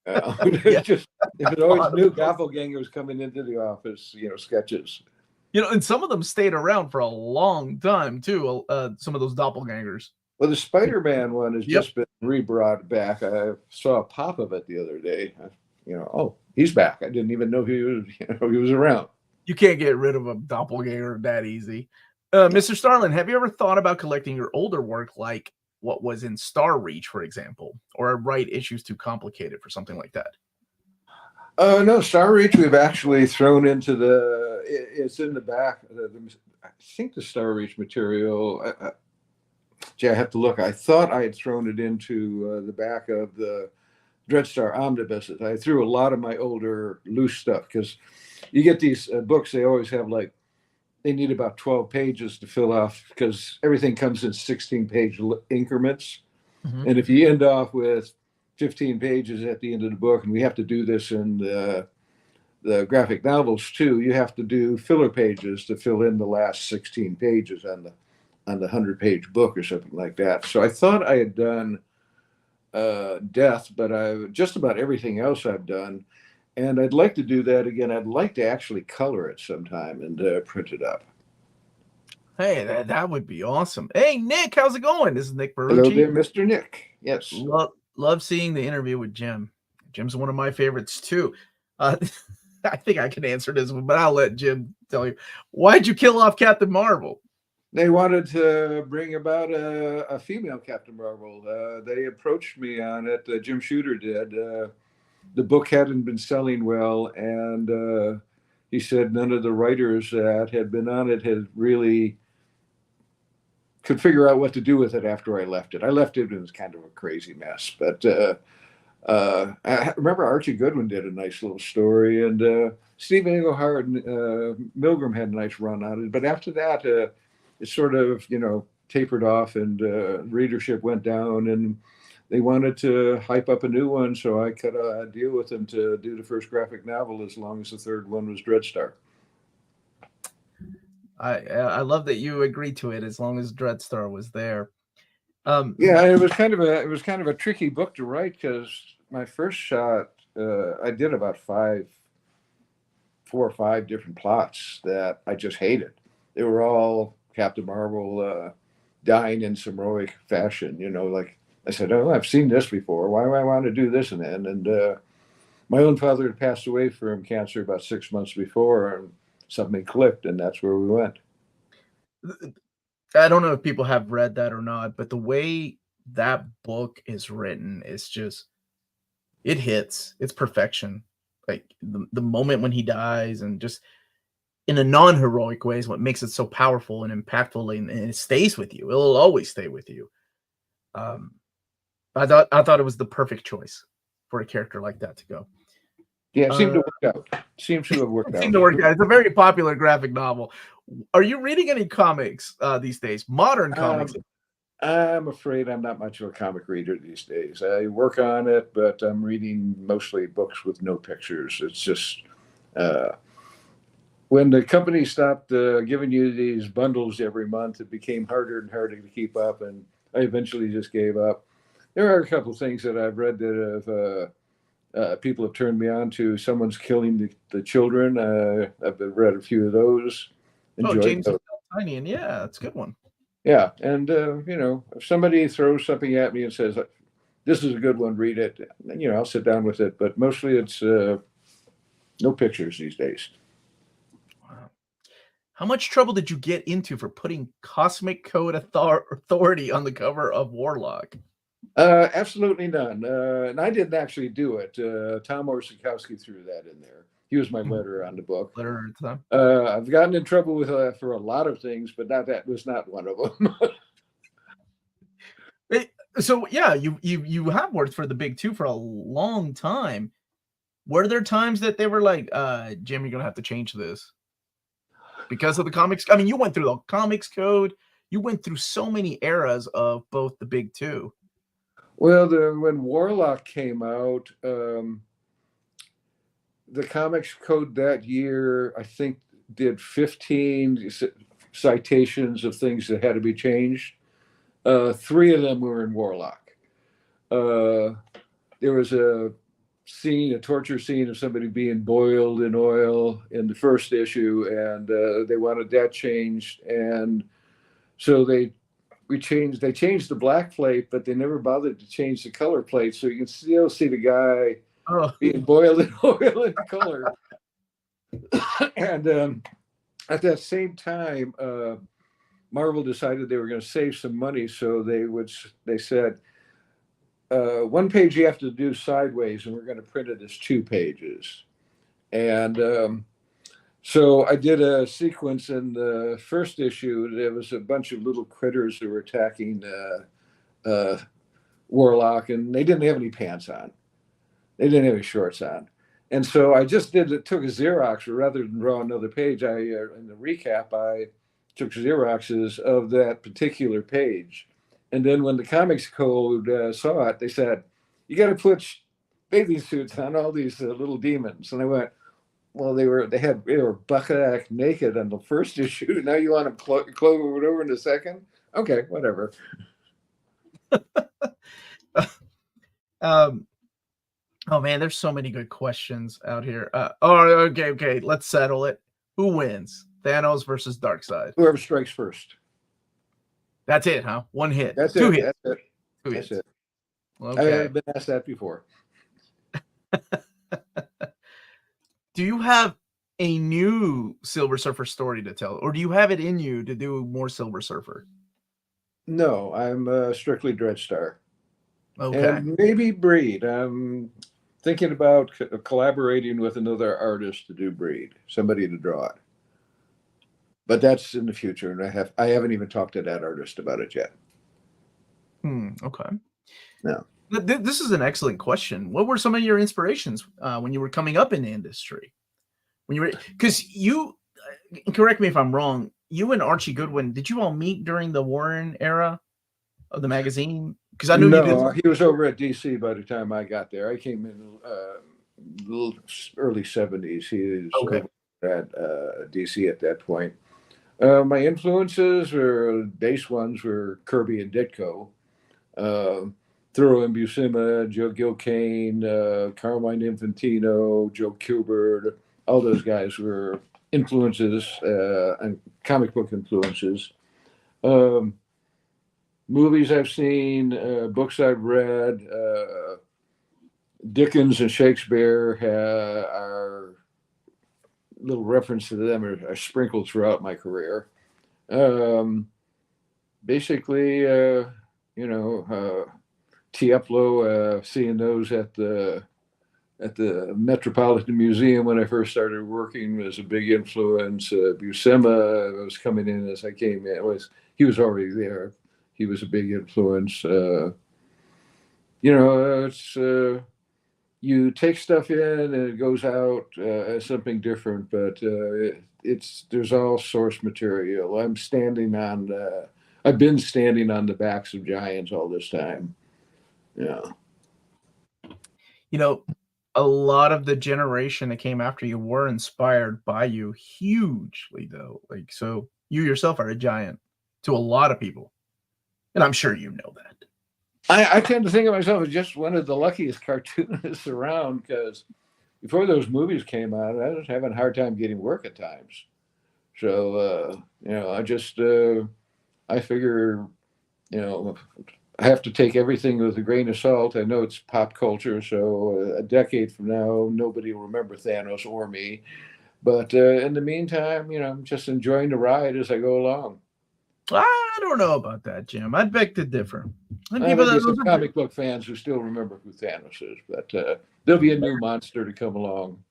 Yeah. Just if it always knew doppelgangers coming into the office, sketches. And some of them stayed around for a long time too. Some of those doppelgangers. Well, the Spider-Man one has Yep. just been rebrought back. I saw a pop of it the other day. Oh, he's back. I didn't even know he was around. You can't get rid of a doppelganger that easy. Mr. Starlin, have you ever thought about collecting your older work, like what was in Star Reach, for example, or write issues too complicated for something like that? No, Star Reach we've actually thrown into it's in the back. I think the Star Reach material. Gee, I have to look. I thought I had thrown it into the back of the Dreadstar omnibuses. I threw a lot of my older loose stuff because you get these books. They always have like they need about 12 pages to fill off because everything comes in 16-page increments. Mhm. And if you end off with 15 pages at the end of the book, and we have to do this in the graphic novels too, you have to do filler pages to fill in the last 16 pages on the 100-page book or something like that. So I thought I had done Death, but just about everything else I've done. And I'd like to do that again. I'd like to actually color it sometime and print it up. Hey, that would be awesome. Hey, Nick, how's it going? This is Nick Hello Barucci. there, Mr. Nick. Yes. Love seeing the interview with Jim. Jim's one of my favorites too. Uh, I think I can answer this one, but I'll let Jim tell you. Why'd you kill off Captain Marvel? They wanted to bring about a female Captain Marvel. They approached me on it. Jim Shooter did. The book hadn't been selling well, and he said none of the writers that had been on it had really could figure out what to do with it after I left it. I left it and it was kind of a crazy mess. But I remember Archie Goodwin did a nice little story, and Stephen Englehart and Milgram had a nice run on it. But after that, it sort of, tapered off, and readership went down, and they wanted to hype up a new one. So I cut a deal with them to do the first graphic novel as long as the third one was Dreadstar. I love that you agreed to it as long as Dreadstar was there. Yeah, it was kind of a tricky book to write because my first shot, I did about 4 or 5 different plots that I just hated. They were all Captain Marvel dying in some heroic fashion. Like I said, oh, I've seen this before. Why do I want to do this? And my own father had passed away from cancer about 6 months before, and something clicked, and that's where we went. I don't know if people have read that or not, but the way that book is written is just it hits. It's perfection. Like the moment when he dies, and just in a non-heroic way is what makes it so powerful and impactful, and it stays with you. It'll always stay with you. I thought it was the perfect choice for a character like that to go. Yeah, it seemed to work out. Seems to have worked out. Seemed to work out. It's a very popular graphic novel. Are you reading any comics these days? Modern comics? I'm afraid I'm not much of a comic reader these days. I work on it, but I'm reading mostly books with no pictures. It's just when the company stopped giving you these bundles every month, it became harder and harder to keep up, and I eventually just gave up. There are a couple of things that I've read that have people have turned me on to. Someone's killing the children. I've read a few of those. Enjoyed James those. Tiny, and yeah, that's a good one. Yeah, and if somebody throws something at me and says, "This is a good one, read it," I'll sit down with it. But mostly it's no pictures these days. Wow. How much trouble did you get into for putting Cosmic Code Authority on the cover of Warlock? Absolutely none. And I didn't actually do it. Tom Orzechowski threw that in there. He was my letterer on the book. I've gotten in trouble with for a lot of things, but that was not one of them. So yeah, you have worked for the big two for a long time. Were there times that they were like, Jim, you're gonna have to change this because of the comics? I mean, you went through the comics code. You went through so many eras of both the big two. Well, when Warlock came out, the comics code that year, I think, did 15 citations of things that had to be changed. 3 of them were in Warlock. There was a torture scene of somebody being boiled in oil in the first issue, and they wanted that changed. And so they changed the black plate, but they never bothered to change the color plate. So you can still see the guy being boiled in oil in color. And at that same time, Marvel decided they were going to save some money, so they said, one page you have to do sideways, and we're going to print it as 2 pages. And so I did a sequence in the first issue. There was a bunch of little critters that were attacking Warlock, and they didn't have any pants on. They didn't have any shorts on. And so I just took a Xerox, rather than draw another page. In the recap, I took Xeroxes of that particular page. And then when the Comics Code saw it, they said, "You got to put bathing suits on all these little demons." And I went, "Well, they were buck naked in the first issue. Now you want them clothed over in the second? Okay, whatever." Oh man, there's so many good questions out here. Okay. Let's settle it. Who wins? Thanos versus Darkseid? Whoever strikes first. That's it, huh? One hit. That's Two it. hits. That's it. Two That's hits. it. Okay. I've been asked that before. Do you have a new Silver Surfer story to tell, or do you have it in you to do more Silver Surfer? No, I'm strictly Dreadstar. Okay. And maybe Breed. I'm thinking about collaborating with another artist to do Breed, somebody to draw it. But that's in the future, and I haven't even talked to that artist about it yet. Okay. No. This is an excellent question. What were some of your inspirations when you were coming up in the industry? Because you, correct me if I'm wrong, you and Archie Goodwin, did you all meet during the Warren era of the magazine? Because I know you did. He was over at DC by the time I got there. I came in early 70s. He was over at DC at that point. My influences base ones were Kirby and Ditko. Thoreau and Buscema, Joe Gilkane, Carmine Infantino, Joe Kubert, all those guys were influences and comic book influences. Movies I've seen, books I've read, Dickens and Shakespeare are little reference to them are sprinkled throughout my career. Basically, Tiepolo, seeing those at the Metropolitan Museum when I first started working was a big influence. Buscema was coming in as I came in. He was already there. He was a big influence. It's you take stuff in and it goes out as something different, but there's all source material. I've been standing on the backs of giants all this time. Yeah. A lot of the generation that came after you were inspired by you hugely, though. So you yourself are a giant to a lot of people. And I'm sure you know that. I tend to think of myself as just one of the luckiest cartoonists around, because before those movies came out, I was having a hard time getting work at times. So, I figure, I have to take everything with a grain of salt. I know it's pop culture, so a decade from now, nobody will remember Thanos or me. But in the meantime, I'm just enjoying the ride as I go along. I don't know about that, Jim. I'd beg to differ. There's some comic book fans who still remember who Thanos is, but there'll be a new monster to come along.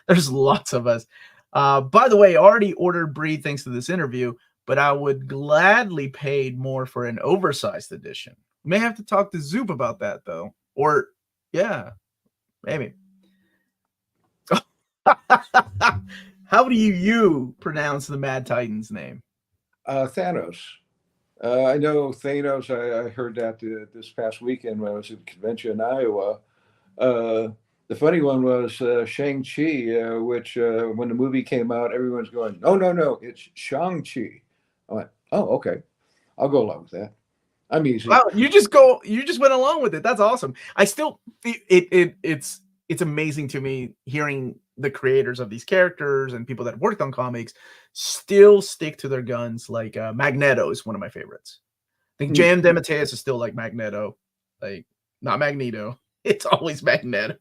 There's lots of us. By the way, I already ordered Breed thanks to this interview, but I would gladly pay more for an oversized edition. May have to talk to Zoop about that, though. Or, yeah, maybe. How do you pronounce the Mad Titan's name? Thanos. I know Thanos. I heard that this past weekend when I was at the convention in Iowa. The funny one was Shang-Chi, which when the movie came out, everyone's going, no, it's Shang-Chi. I went, oh, okay. I'll go along with that. I'm easy. Wow, you just went along with it. That's awesome. I still, it's amazing to me hearing the creators of these characters and people that worked on comics still stick to their guns. Like Magneto is one of my favorites. I think Jan DeMatteis is still like Magneto, like not Magneto. It's always Magneto.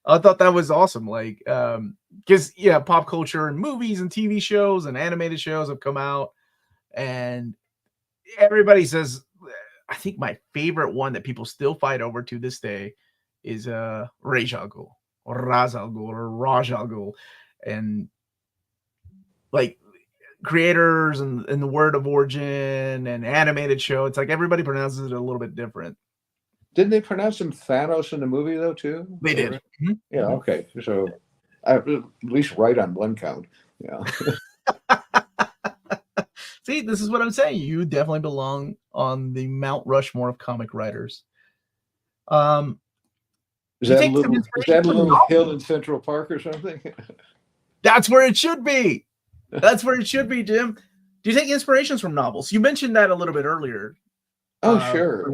I thought that was awesome. Like, because pop culture and movies and TV shows and animated shows have come out, and everybody says, I think my favorite one that people still fight over to this day is Rajagul or Razalgul or Rajagul, and like creators and the word of origin and animated show, it's like everybody pronounces it a little bit different. Didn't they pronounce him Thanos in the movie though too? They did. Mm-hmm. Yeah. Mm-hmm. Okay. So at least right on one count. Yeah. See, this is what I'm saying. You definitely belong on the Mount Rushmore of comic writers. Is that a little hill in Central Park or something? That's where it should be. That's where it should be, Jim. Do you take inspirations from novels? You mentioned that a little bit earlier. Oh, sure.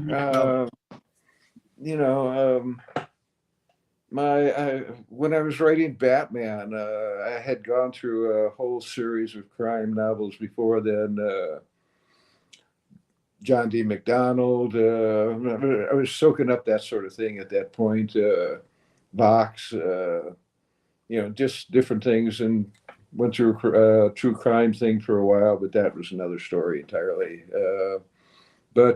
When I was writing Batman, I had gone through a whole series of crime novels before then. John D. McDonald. I was soaking up that sort of thing at that point. Vox, just different things, and went through a true crime thing for a while, but that was another story entirely. I'm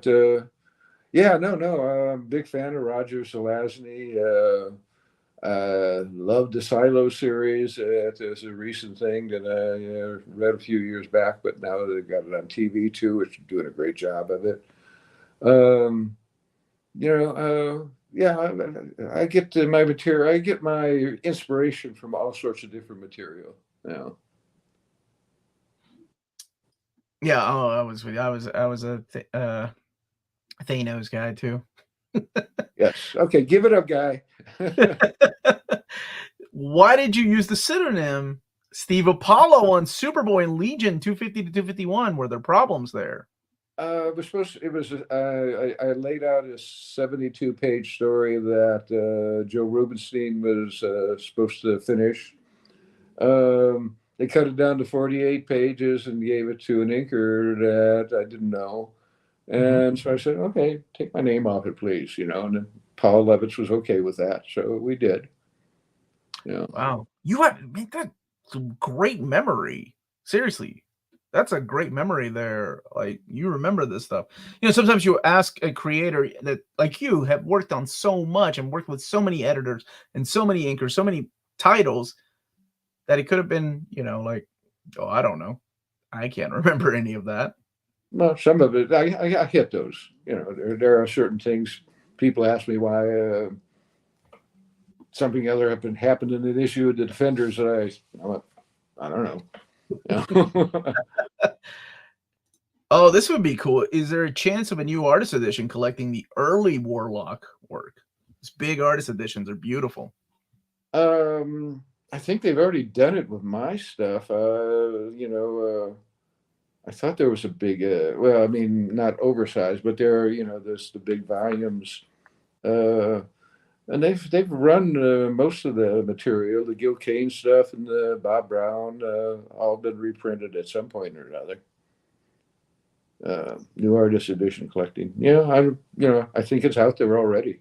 a big fan of Roger Zelazny. Loved the Silo series. It's a recent thing that I read a few years back, but now they've got it on TV too, which is doing a great job of it. I get my material. I get my inspiration from all sorts of different material. Yeah. Oh, I was a Thanos guy too. Yes. Okay. Give it up, guy. Why did you use the pseudonym Steve Apollo on Superboy and Legion 250 to 251? Were there problems there? I laid out a 72-page story that Joe Rubenstein was supposed to finish. They cut it down to 48 pages and gave it to an inker that I didn't know. And so I said, okay, take my name off it, please. And then Paul Levitz was okay with that. So we did. Yeah. Wow. That's a great memory. Seriously. That's a great memory there. Like, you remember this stuff. Sometimes you ask a creator that, like, you have worked on so much and worked with so many editors and so many inkers, so many titles, that it could have been, I don't know. I can't remember any of that. Well, some of it, I hit those. There are certain things people ask me why something other happened in an issue of the Defenders that I don't know. Oh, this would be cool. Is there a chance of a new artist edition collecting the early Warlock work? These big artist editions are beautiful. I think they've already done it with my stuff. I thought there was a big, not oversized, but there are, there's the big volumes. And they've run most of the material, the Gil Kane stuff and the Bob Brown, all been reprinted at some point or another. New artist edition collecting. I think it's out there already.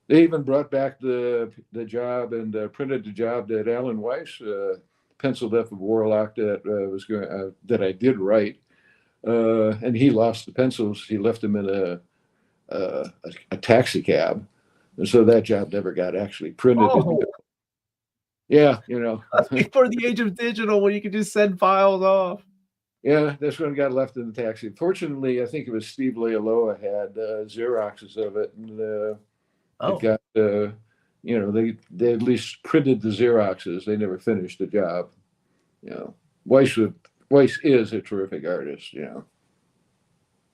They even brought back the job and printed the job that Alan Weiss penciled up of Warlock that I did write, and he lost the pencils. He left them in a taxi cab, and so that job never got actually printed. Oh. Yeah, before the age of digital, when you could just send files off. Yeah, that's when it got left in the taxi. Fortunately, I think it was Steve Lealoa had Xeroxes of it, and it got they at least printed the Xeroxes. They never finished the job. Weiss is a terrific artist.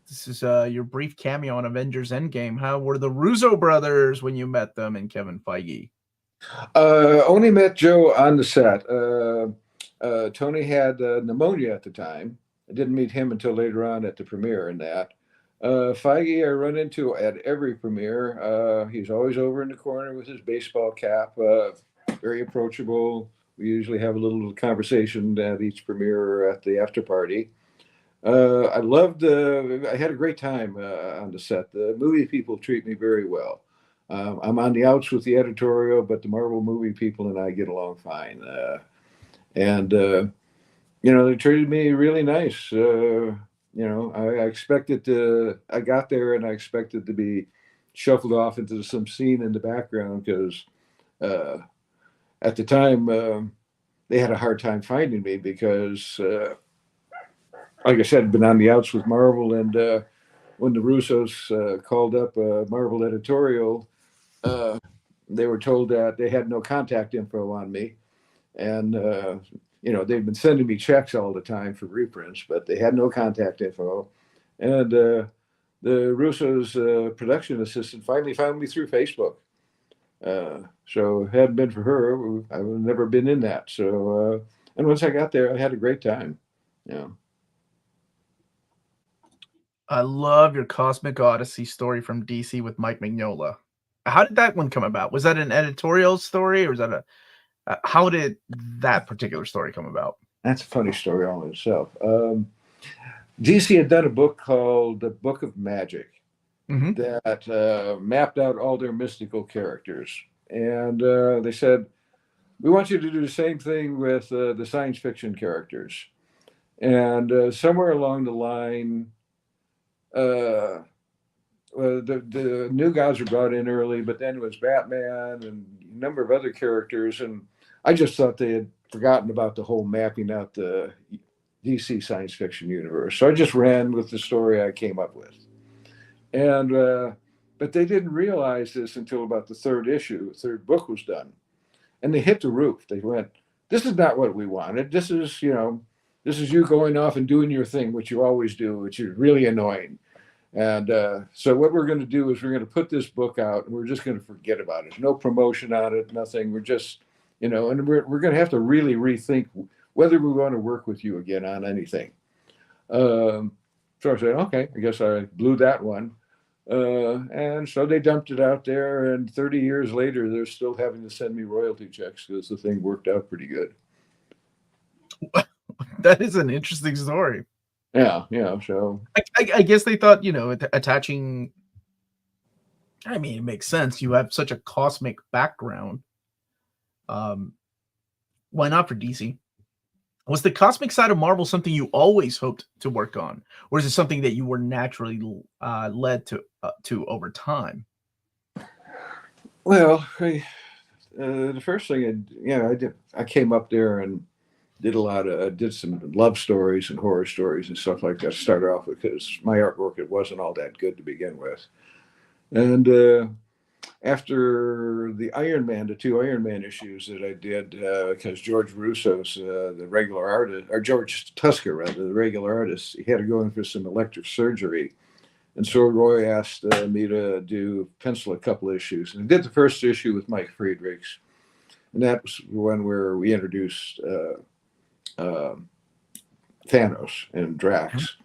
This is your brief cameo on Avengers Endgame. How were the Russo brothers when you met them and Kevin Feige? Only met Joe on the set. Tony had pneumonia at the time. I didn't meet him until later on at the premiere and that. Feige I run into at every premiere. He's always over in the corner with his baseball cap, very approachable. We usually have a little conversation at each premiere or at the after party. I had a great time on the set. The movie people treat me very well. I'm on the outs with the editorial, but the Marvel movie people and I get along fine. They treated me really nice. You know, I expected to. I got there and I expected to be shuffled off into some scene in the background because uh, at the time they had a hard time finding me because, like I said, I'd been on the outs with Marvel, and when the Russos called up Marvel editorial, uh, they were told that they had no contact info on me, and you know they've been sending me checks all the time for reprints, but they had no contact info, and the Russo's production assistant finally found me through Facebook. So if it hadn't been for her, I would have never been in that. So and once I got there, I had a great time. Yeah. I love your Cosmic Odyssey story from DC with Mike Mignola. How did that one come about? Was that an editorial story, or was that a how did that particular story come about? That's a funny story all in itself. DC had done a book called The Book of Magic Mhm. that mapped out all their mystical characters. And they said, we want you to do the same thing with the science fiction characters. And somewhere along the line, uh, the new gods were brought in early, but then it was Batman and a number of other characters. And I just thought they had forgotten about the whole mapping out the DC science fiction universe. So I just ran with the story I came up with. And but they didn't realize this until about the third issue, the third book was done, and they hit the roof. They went, "This is not what we wanted. This is, you know, this is you going off and doing your thing, which you always do, which is really annoying." And so what we're going to do is we're going to put this book out, and we're just going to forget about it. No promotion on it, nothing. We're just, you know, and we're going to have to really rethink whether we want to work with you again on anything. Um, so I said, okay, I guess I blew that one. And so they dumped it out there, and 30 years later, they're still having to send me royalty checks because the thing worked out pretty good. That is an interesting story. Yeah, yeah. So I guess they thought, you know, attaching. I mean, it makes sense. You have such a cosmic background. Um, why not for DC? Was the cosmic side of Marvel something you always hoped to work on, or is it something that you were naturally led to over time? well, the first thing, I did, I came up there and did a lot of, did some love stories and horror stories and stuff like that. Started off with because my artwork it wasn't all that good to begin with, and after the Iron Man, the two Iron Man issues that I did, because George Russo's the regular artist, or George Tusker rather, the regular artist, he had to go in for some electric surgery, and so Roy asked me to do pencil a couple issues, and I did the first issue with Mike Friedrichs, and that was one where we introduced uh, Thanos and Drax.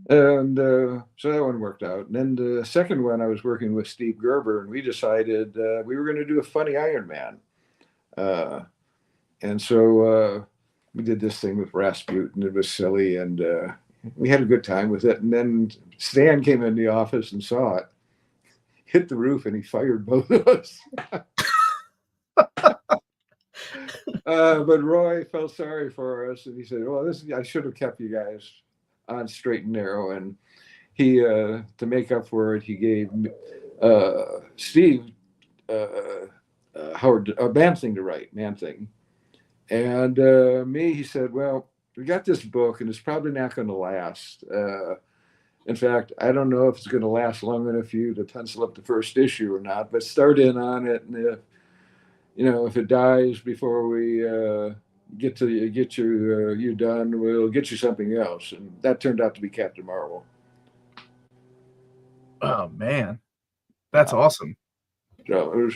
And so that one worked out. And then the second one, I was working with Steve Gerber, and we decided we were going to do a funny Iron Man. Uh, and so we did this thing with Rasputin. It was silly, and we had a good time with it. And then Stan came in the office and saw it, hit the roof, and he fired both of us. But Roy felt sorry for us, and he said, "Well, this I should have kept you guys on straight and narrow." And he, to make up for it, he gave Steve Howard a Man Thing to write, Man Thing, and me. He said, "Well, we got this book, and it's probably not going to last. In fact, I don't know if it's going to last long enough for you to pencil up the first issue or not. But start in on it, and if it dies before we get you done, we'll get you something else." And that turned out to be Captain Marvel. Oh man, that's Yeah. awesome. So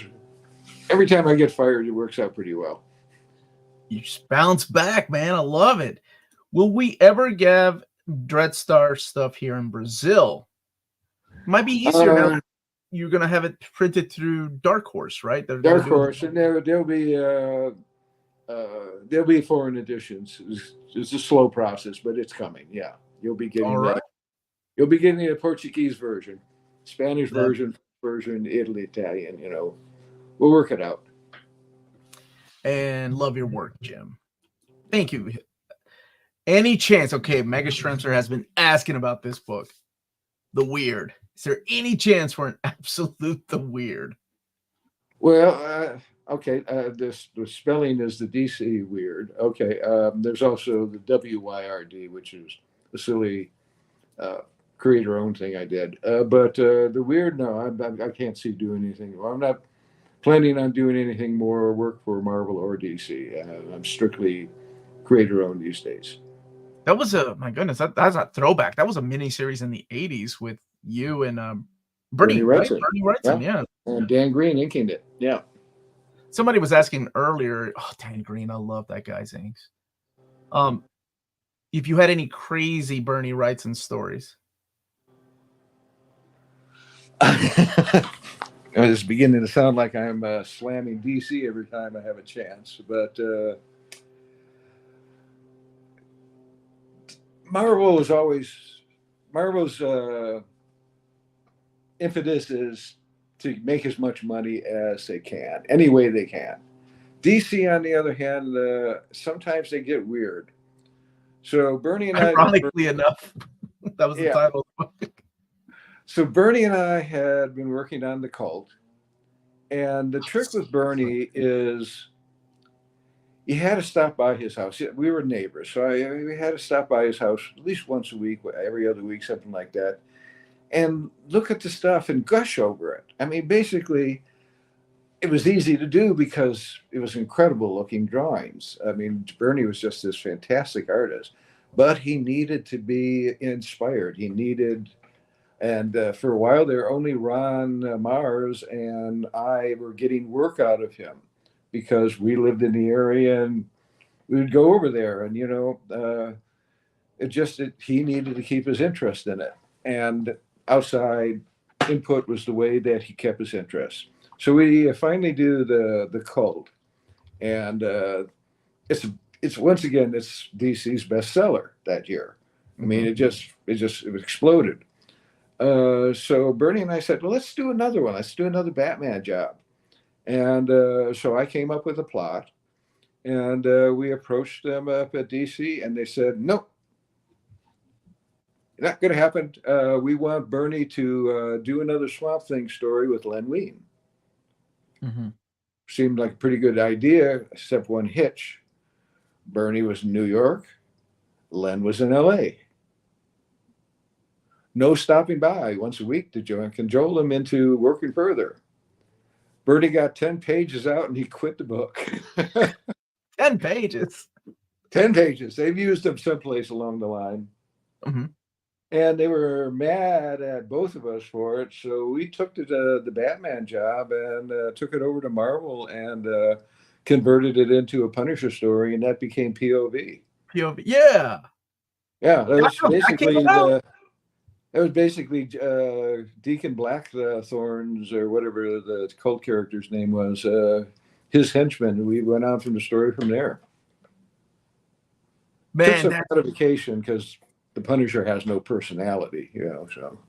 every time I get fired, it works out pretty well. You just bounce back, man. I love it. Will we ever get Dreadstar stuff here in Brazil? Might be easier now. You're gonna have it printed through Dark Horse, right? Dark Horse, and there'll be foreign editions. It's a slow process, but it's coming. Yeah, you'll be getting All right. You'll be getting a Portuguese version, Spanish That, version, Italy, Italian. We'll work it out. and love your work, Jim. Thank you. Any chance? Okay, Mega Shrimpster has been asking about this book, The Weird. Is there any chance for an absolute The Weird? Well, okay. The spelling is the DC weird. Okay. There's also the WYRD, which is a silly uh, creator-owned thing I did. But the weird, no, I can't see doing anything. Well, I'm not planning on doing anything more work for Marvel or DC. I'm strictly creator-owned these days. That was my goodness, that's a throwback. That was a mini series in the 80s with you and Bernie Bernie, right? Wrightson, Bernie Wrightson, yeah, yeah. and Dan Green inking it. Yeah. Somebody was asking earlier, oh, Dan Green, I love that guy's inks. If you had any crazy Bernie Wrightson stories. It's beginning to sound like I'm slamming DC every time I have a chance, but Marvel is always Marvel's impetus is to make as much money as they can, any way they can. DC, on the other hand, sometimes they get weird. So Bernie and Ironically enough, that was the yeah. title. So Bernie and I had been working on the cult, and the trick with Bernie is you had to stop by his house. We were neighbors, so we had to stop by his house at least once a week, every other week, something like that, and look at the stuff and gush over it. I mean, basically, it was easy to do because it was incredible looking drawings. I mean, Bernie was just this fantastic artist, but he needed to be inspired. He needed, and for a while there, only Ron Mars and I were getting work out of him because we lived in the area and we would go over there. And, he needed to keep his interest in it. And outside input was the way that he kept his interest. So we finally do the cult, and it's once again it's DC's bestseller that year. I mean, it exploded. So Bernie and I said, well, let's do another one. Let's do another Batman job. And so I came up with a plot, and we approached them up at DC, and they said, nope, not going to happen. We want Bernie to do another Swamp Thing story with Len Wein. Mm-hmm. Seemed like a pretty good idea, except one hitch. Bernie was in New York. Len was in LA. No stopping by once a week to cajole him into working further. Bernie got 10 pages out and he quit the book. 10 pages. 10 pages. They've used them someplace along the line. Mm-hmm. And they were mad at both of us for it. So we took the Batman job and took it over to Marvel and converted it into a Punisher story, and that became POV. POV, yeah. Yeah, that was basically Deacon Blackthorns or whatever the cult character's name was, his henchman. We went on from the story from there. Man, took some modification because the Punisher has no personality, so.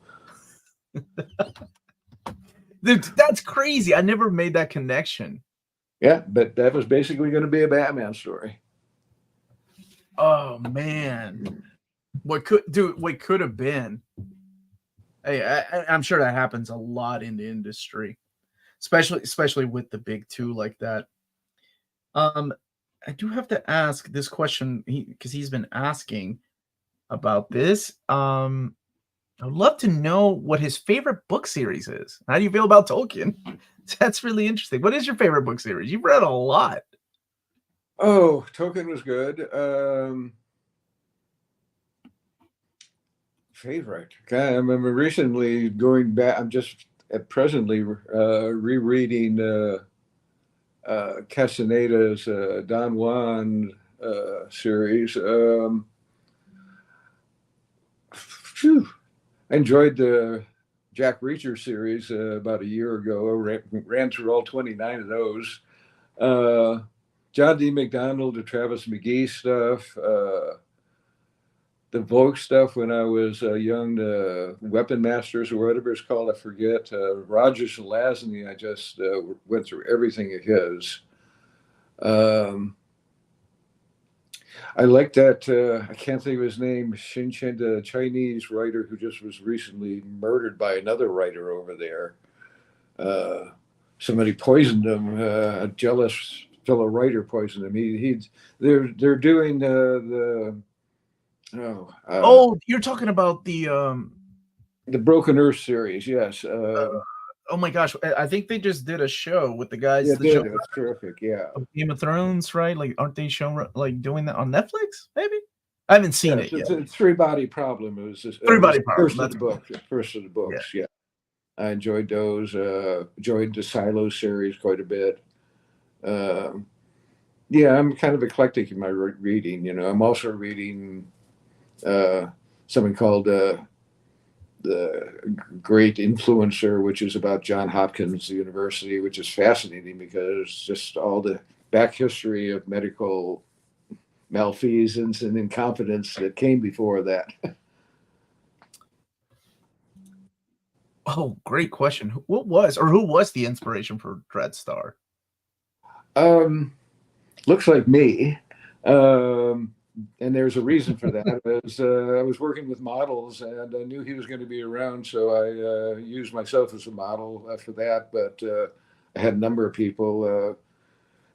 Dude, that's crazy. I never made that connection. Yeah, but that was basically going to be a Batman story. Oh man, what could have been? Hey, I'm sure that happens a lot in the industry, especially with the big two like that. I do have to ask this question because he's been asking about this. I'd love to know what his favorite book series is. How do you feel about Tolkien? That's really interesting. What is your favorite book series? You've read a lot. Oh, Tolkien was good. Favorite. Okay, I'm recently going back. I'm just presently rereading Castaneda's Don Juan series. I enjoyed the Jack Reacher series about a year ago. I ran through all 29 of those. John D. McDonald, the Travis McGee stuff, the Vogue stuff when I was young, the Weapon Masters or whatever it's called, I forget. Roger Zelazny, I just went through everything of his. I like that. I can't think of his name. Xin Chen, the Chinese writer who just was recently murdered by another writer over there. Uh, Somebody poisoned him. A jealous fellow writer poisoned him. They're doing the Oh, you're talking about the Broken Earth series. Yes. oh my gosh, I think they just did a show with the guys, Yeah, the show did. It's terrific. Yeah. of Game of Thrones, right? Like, aren't they showing like doing that on Netflix? Maybe I haven't seen Yes, it yet. it's a three body problem. Three It was Body Problem. first of That's the book. First of the yeah. books. Yeah. I enjoyed those. Enjoyed the Silo series quite a bit. Um, yeah, I'm kind of eclectic in my reading. You know, I'm also reading uh, something called the Great Influencer, which is about John Hopkins University, which is fascinating because just all the back history of medical malfeasance and incompetence that came before that. Oh, great question. Who was the inspiration for Dreadstar? Um, Looks like me. Um, and there's a reason for that. I was working with models, and I knew he was going to be around, so I used myself as a model for that. But I had a number of people.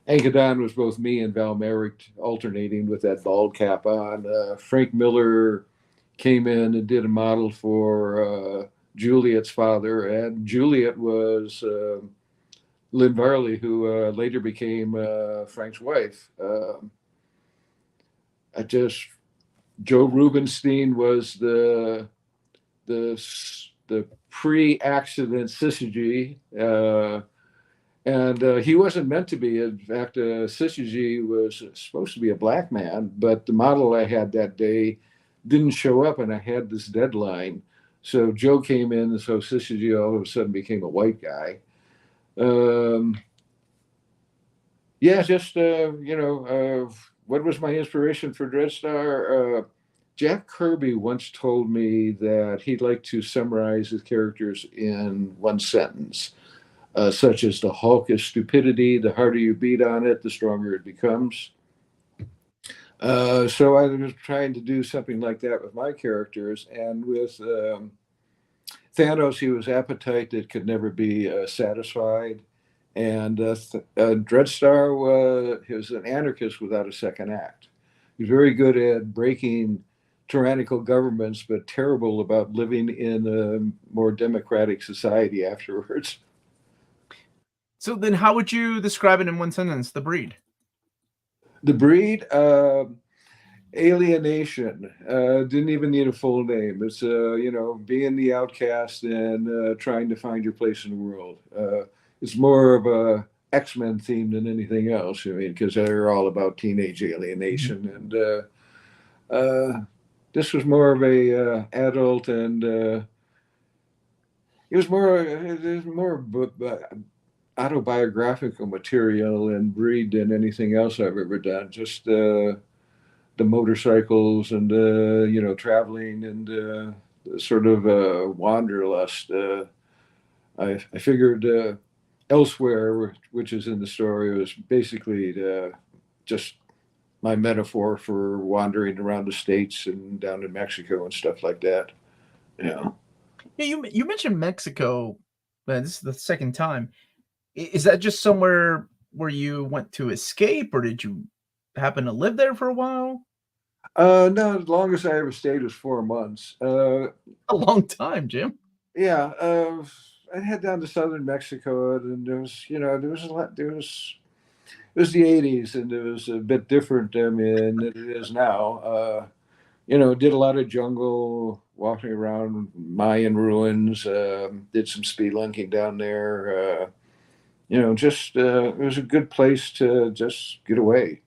Ankadon was both me and Val Merrick alternating with that bald cap on. Frank Miller came in and did a model for Juliet's father, and Juliet was Lynn Varley, who later became Frank's wife. I just Joe Rubenstein was the the pre-accident syzygy, and he wasn't meant to be. In fact, syzygy was supposed to be a black man, but the model I had that day didn't show up, and I had this deadline. So Joe came in, and so syzygy all of a sudden became a white guy. Um, Yeah, just what was my inspiration for Dreadstar? Jack Kirby once told me that he'd like to summarize his characters in one sentence, such as the Hulk is stupidity. The harder you beat on it, the stronger it becomes. So I was trying to do something like that with my characters, and with Thanos, he was appetite that could never be satisfied. And Dreadstar he was an anarchist without a second act. He's very good at breaking tyrannical governments, but terrible about living in a more democratic society afterwards. So then, how would you describe it in one sentence? The Breed. The Breed, alienation. Didn't even need a full name. It's being the outcast and trying to find your place in the world. It's more of a X-Men theme than anything else. I mean, because they're all about teenage alienation, and this was more of a adult, and it was more autobiographical material and Breed than anything else I've ever done. Just the motorcycles and traveling and sort of wanderlust. I figured elsewhere, which is in the story, was basically just my metaphor for wandering around the states and down in Mexico and stuff like that. Yeah. Yeah, you mentioned Mexico. This is the second time. Is that just somewhere where you went to escape, or did you happen to live there for a while? No, the longest I ever stayed was 4 months. A long time, Jim. Yeah, I'd head down to southern Mexico, and there was a lot. It was the '80s, and it was a bit different, I mean, than it is now. Did a lot of jungle, walking around Mayan ruins. Did some spelunking down there. Just it was a good place to just get away.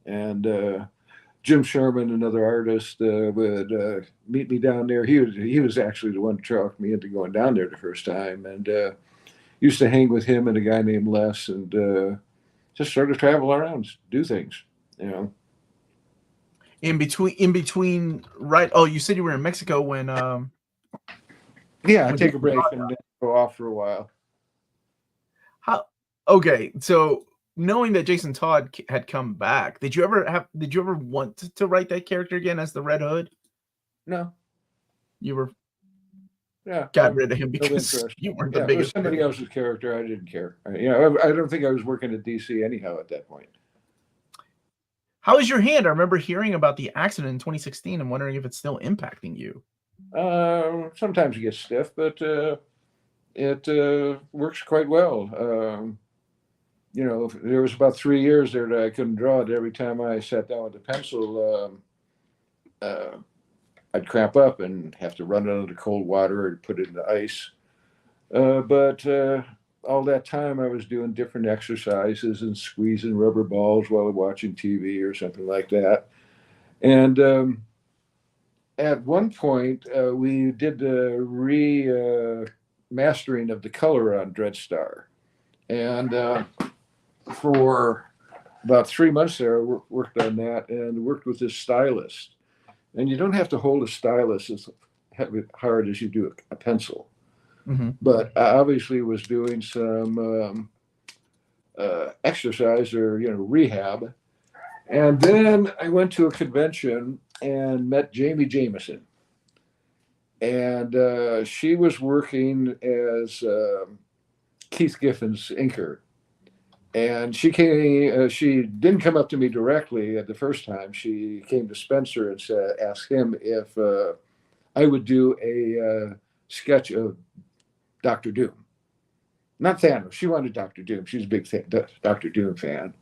And Jim Sherman, another artist, would meet me down there. He was actually the one who talked me into going down there the first time, and used to hang with him and a guy named Les, and just sort of travel around, do things. You know. In between, right? Oh, you said you were in Mexico when Yeah, I take a break and then go off for a while. how? Okay, so knowing that Jason Todd had come back, did you ever want to write that character again as the Red Hood? No. You were Yeah. got rid of him No because interest. you weren't the Yeah, it was biggest somebody fan. else's character. I didn't care. I don't think I was working at DC anyhow at that point. How is your hand? I remember hearing about the accident in 2016 and wondering if it's still impacting you. Sometimes it gets stiff, but it works quite well. There was about 3 years there that I couldn't draw it. Every time I sat down with a pencil, I'd cramp up and have to run it under cold water or put it in the ice. But all that time I was doing different exercises and squeezing rubber balls while watching TV or something like that. And at one point, we did the remastering of the color on Dreadstar. And for about 3 months there, I worked on that and worked with this stylist. And you don't have to hold a stylus as hard as you do a pencil. Mm-hmm. But I obviously was doing some exercise or rehab, and then I went to a convention and met Jamie Jameson, and she was working as Keith Giffen's inker, and she came. She didn't come up to me directly at the first time. She came to Spencer and asked him if I would do a sketch of Doctor Doom. Not Thanos. She wanted Doctor Doom. She's a big Doctor Doom fan.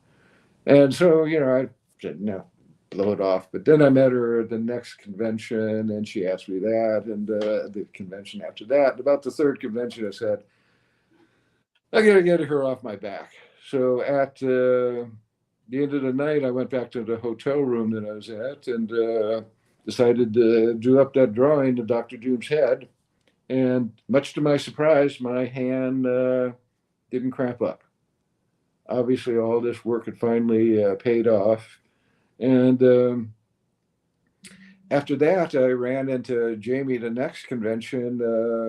And so, I said, no, blow it off. But then I met her at the next convention and she asked me that. And the convention after that, about the third convention, I said, I got to get her off my back. So at the end of the night, I went back to the hotel room that I was at and decided to do up that drawing of Doctor Doom's head. And much to my surprise, my hand didn't cramp up. Obviously, all this work had finally paid off. And after that, I ran into Jamie the next convention.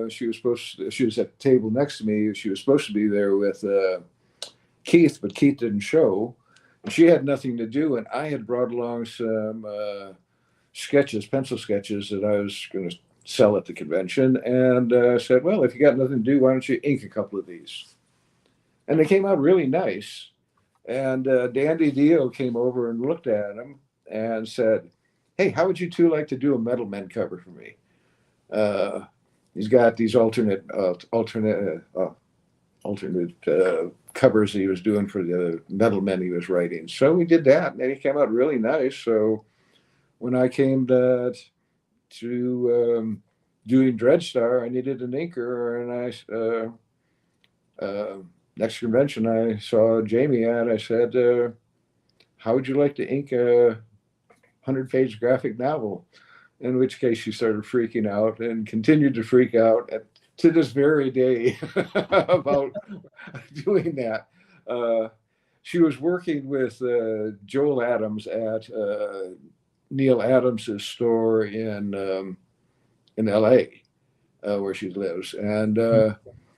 She was at the table next to me. She was supposed to be there with Keith, but Keith didn't show. And she had nothing to do, and I had brought along some pencil sketches that I was going to sell at the convention, and said, well, if you got nothing to do, why don't you ink a couple of these? And they came out really nice. And Dandy Dio came over and looked at them and said, hey, how would you two like to do a Metal Men cover for me? He's got these alternate covers he was doing for the Metal Men he was writing. So we did that, and it came out really nice. So when I came to doing Dreadstar, I needed an inker, and next convention I saw Jamie at. I said, how would you like to ink a 100-page graphic novel? In which case she started freaking out and continued to freak out to this very day about doing that. She was working with Joel Adams at Neil Adams's store in LA, where she lives, and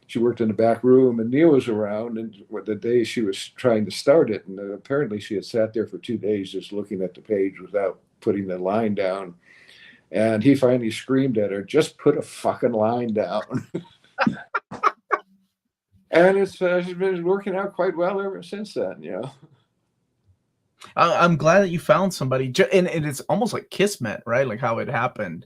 she worked in the back room, and Neil was around, and the day she was trying to start it, and apparently she had sat there for 2 days just looking at the page without putting the line down, and he finally screamed at her, just put a fucking line down. And it's been working out quite well ever since then, I'm glad that you found somebody, and it's almost like kismet, right? Like how it happened.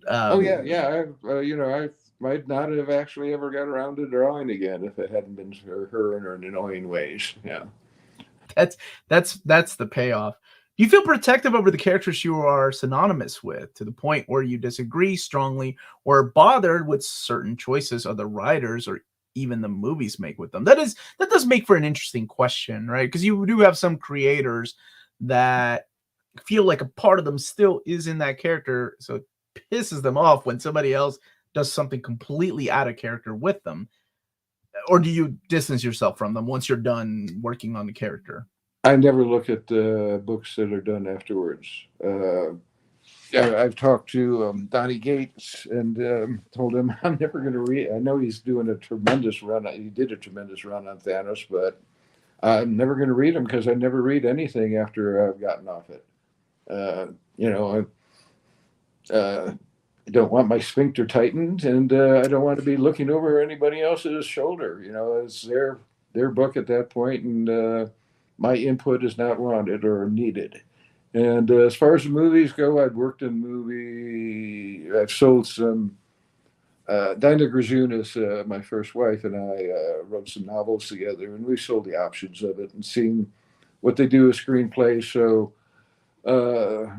Oh yeah. I might not have actually ever got around to drawing again if it hadn't been for her and her annoying ways. Yeah, that's the payoff. Do you feel protective over the characters you are synonymous with, to the point where you disagree strongly or bothered with certain choices other writers or even the movies make with them? That does make for an interesting question, right? Because you do have some creators that feel like a part of them still is in that character, so it pisses them off when somebody else does something completely out of character with them. Or do you distance yourself from them once you're done working on the character? I never look at books that are done afterwards. I've talked to Donnie Gates and told him I'm never going to read. I know he's doing a tremendous run. He did a tremendous run on Thanos, but I'm never going to read them because I never read anything after I've gotten off it. You know, I don't want my sphincter tightened, and I don't want to be looking over anybody else's shoulder. You know, it's their book at that point, and my input is not wanted or needed. And as far as the movies go, I've worked in I've sold some. Dinah Grazunas, my first wife, and I wrote some novels together, and we sold the options of it and seen what they do with screenplay. So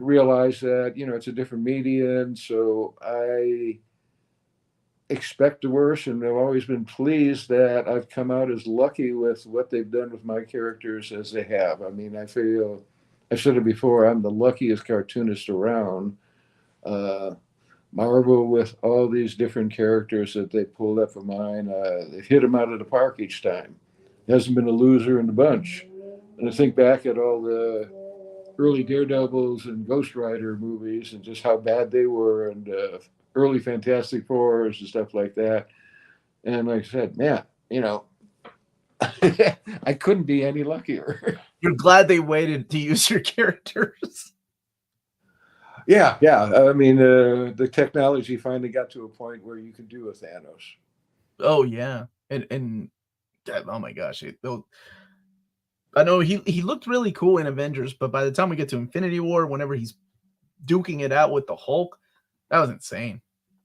realize that it's a different medium. So I expect the worst, and I've always been pleased that I've come out as lucky with what they've done with my characters as they have. I mean, I feel I've said it before. I'm the luckiest cartoonist around. Uh, Marvel with all these different characters that they pulled up of mine. They've hit them out of the park each time. Hasn't been a loser in the bunch. And I think back at all the early Daredevils and Ghost Rider movies and just how bad they were, and early Fantastic Fours and stuff like that. And like I said, man, I couldn't be any luckier. You're glad they waited to use your characters. Yeah, yeah. I mean, the technology finally got to a point where you could do a Thanos. Oh yeah, and oh my gosh, I know he looked really cool in Avengers, but by the time we get to Infinity War, whenever he's duking it out with the Hulk, that was insane.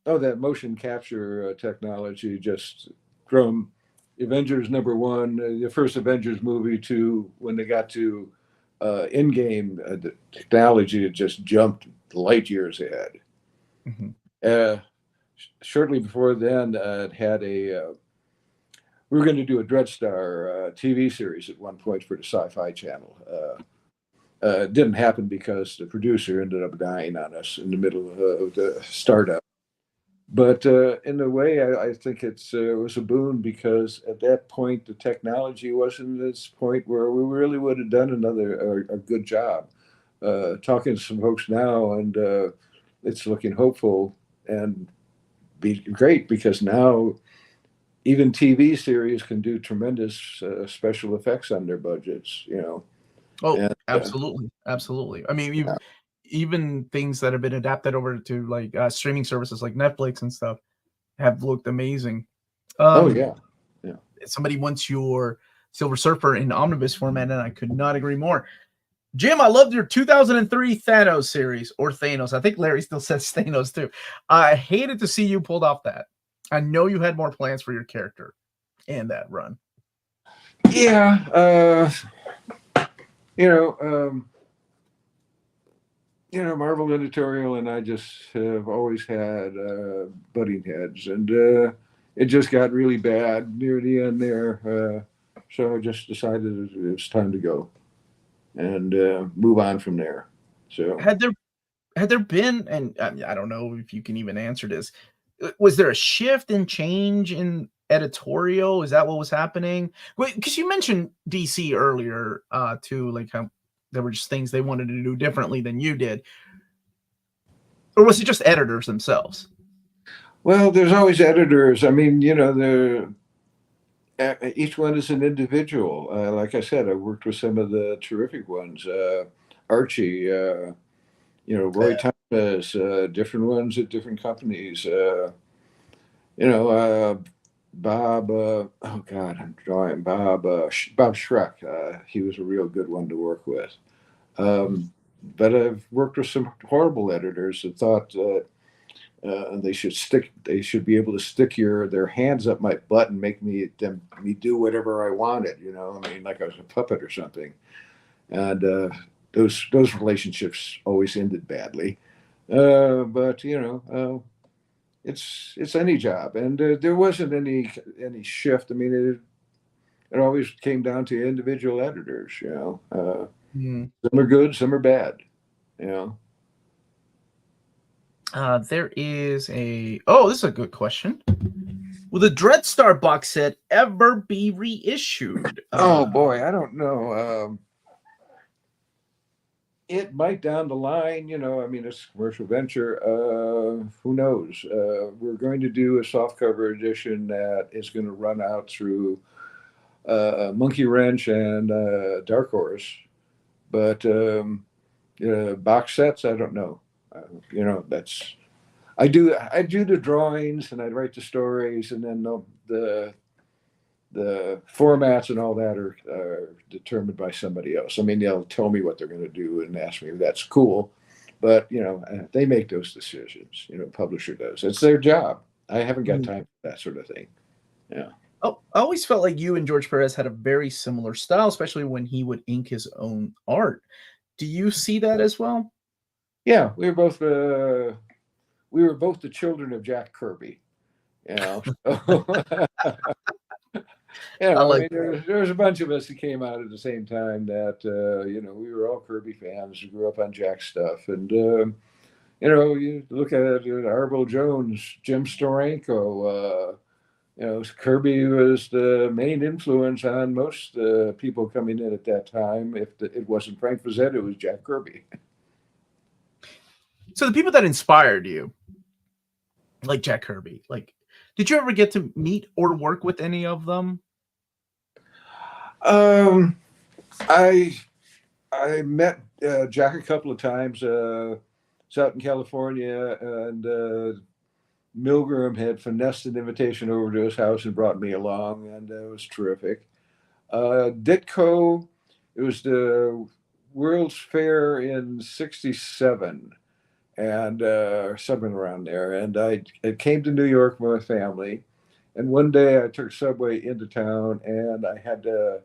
Oh, that motion capture technology just from Avengers #1, the first Avengers movie, to when they got to in-game, the technology had just jumped light years ahead. Mm-hmm. Shortly before then, it had we were going to do a Dreadstar TV series at one point for the Sci-Fi Channel. It didn't happen because the producer ended up dying on us in the middle of the startup. But in a way, I think it was a boon, because at that point, the technology wasn't at this point where we really would have done a good job. Talking to some folks now, and it's looking hopeful and be great, because now even TV series can do tremendous special effects on their budgets. Oh, And absolutely, absolutely. I mean, even things that have been adapted over to like streaming services like Netflix and stuff have looked amazing. oh yeah, yeah. Somebody wants your Silver Surfer in omnibus format, and I could not agree more. Jim, I loved your 2003 Thanos series, or Thanos. I think Larry still says Thanos too. I hated to see you pulled off that. I know you had more plans for your character and that run. Yeah, you know, um, Marvel editorial and I just have always had butting heads, and it just got really bad near the end there. So I just decided it was time to go and move on from there. So Had there been, and I don't know if you can even answer this, was there a shift and change in editorial? Is that what was happening? Because you mentioned DC earlier, too, like how there were just things they wanted to do differently than you did, or was it just editors themselves? well, there's always editors. I mean, each one is an individual. Like I said, I worked with some of the terrific ones. Archie, Roy Thomas, different ones at different companies. You know, Bob. Oh God, I'm drawing Bob. Bob Schreck. He was a real good one to work with. But I've worked with some horrible editors that thought they should stick. They should be able to stick their hands up my butt and make me do whatever I wanted. I mean, like I was a puppet or something. And those relationships always ended badly. But it's any job, and there wasn't any shift. I mean, it always came down to individual editors. Hmm. Some are good, some are bad. You know. There is this is a good question. Will the Dreadstar box set ever be reissued? Oh boy, I don't know. It might down the line. I mean, it's a commercial venture. Who knows? We're going to do a softcover edition that is going to run out through Monkey Wrench and Dark Horse, but box sets, I don't know. That's I do the drawings and I write the stories, and then the formats and all that are determined by somebody else. I mean, they'll tell me what they're going to do and ask me if that's cool, but they make those decisions. Publisher does. It's their job. I haven't got time for that sort of thing. Yeah. Oh, I always felt like you and George Perez had a very similar style, especially when he would ink his own art. Do you see that as well? Yeah, we were both the children of Jack Kirby. I like there was a bunch of us that came out at the same time that we were all Kirby fans. We grew up on Jack stuff, and you look at Arvil Jones, Jim Steranko. Kirby was the main influence on most people coming in at that time. If it wasn't Frank Frazetta, it was Jack Kirby. So the people that inspired you, like Jack Kirby, did you ever get to meet or work with any of them? I met Jack a couple of times. It's out in California, and Milgram had finessed an invitation over to his house and brought me along, and it was terrific. Ditko, it was the World's Fair in '67, and something around there. And I came to New York with my family, and one day I took subway into town, and I had to.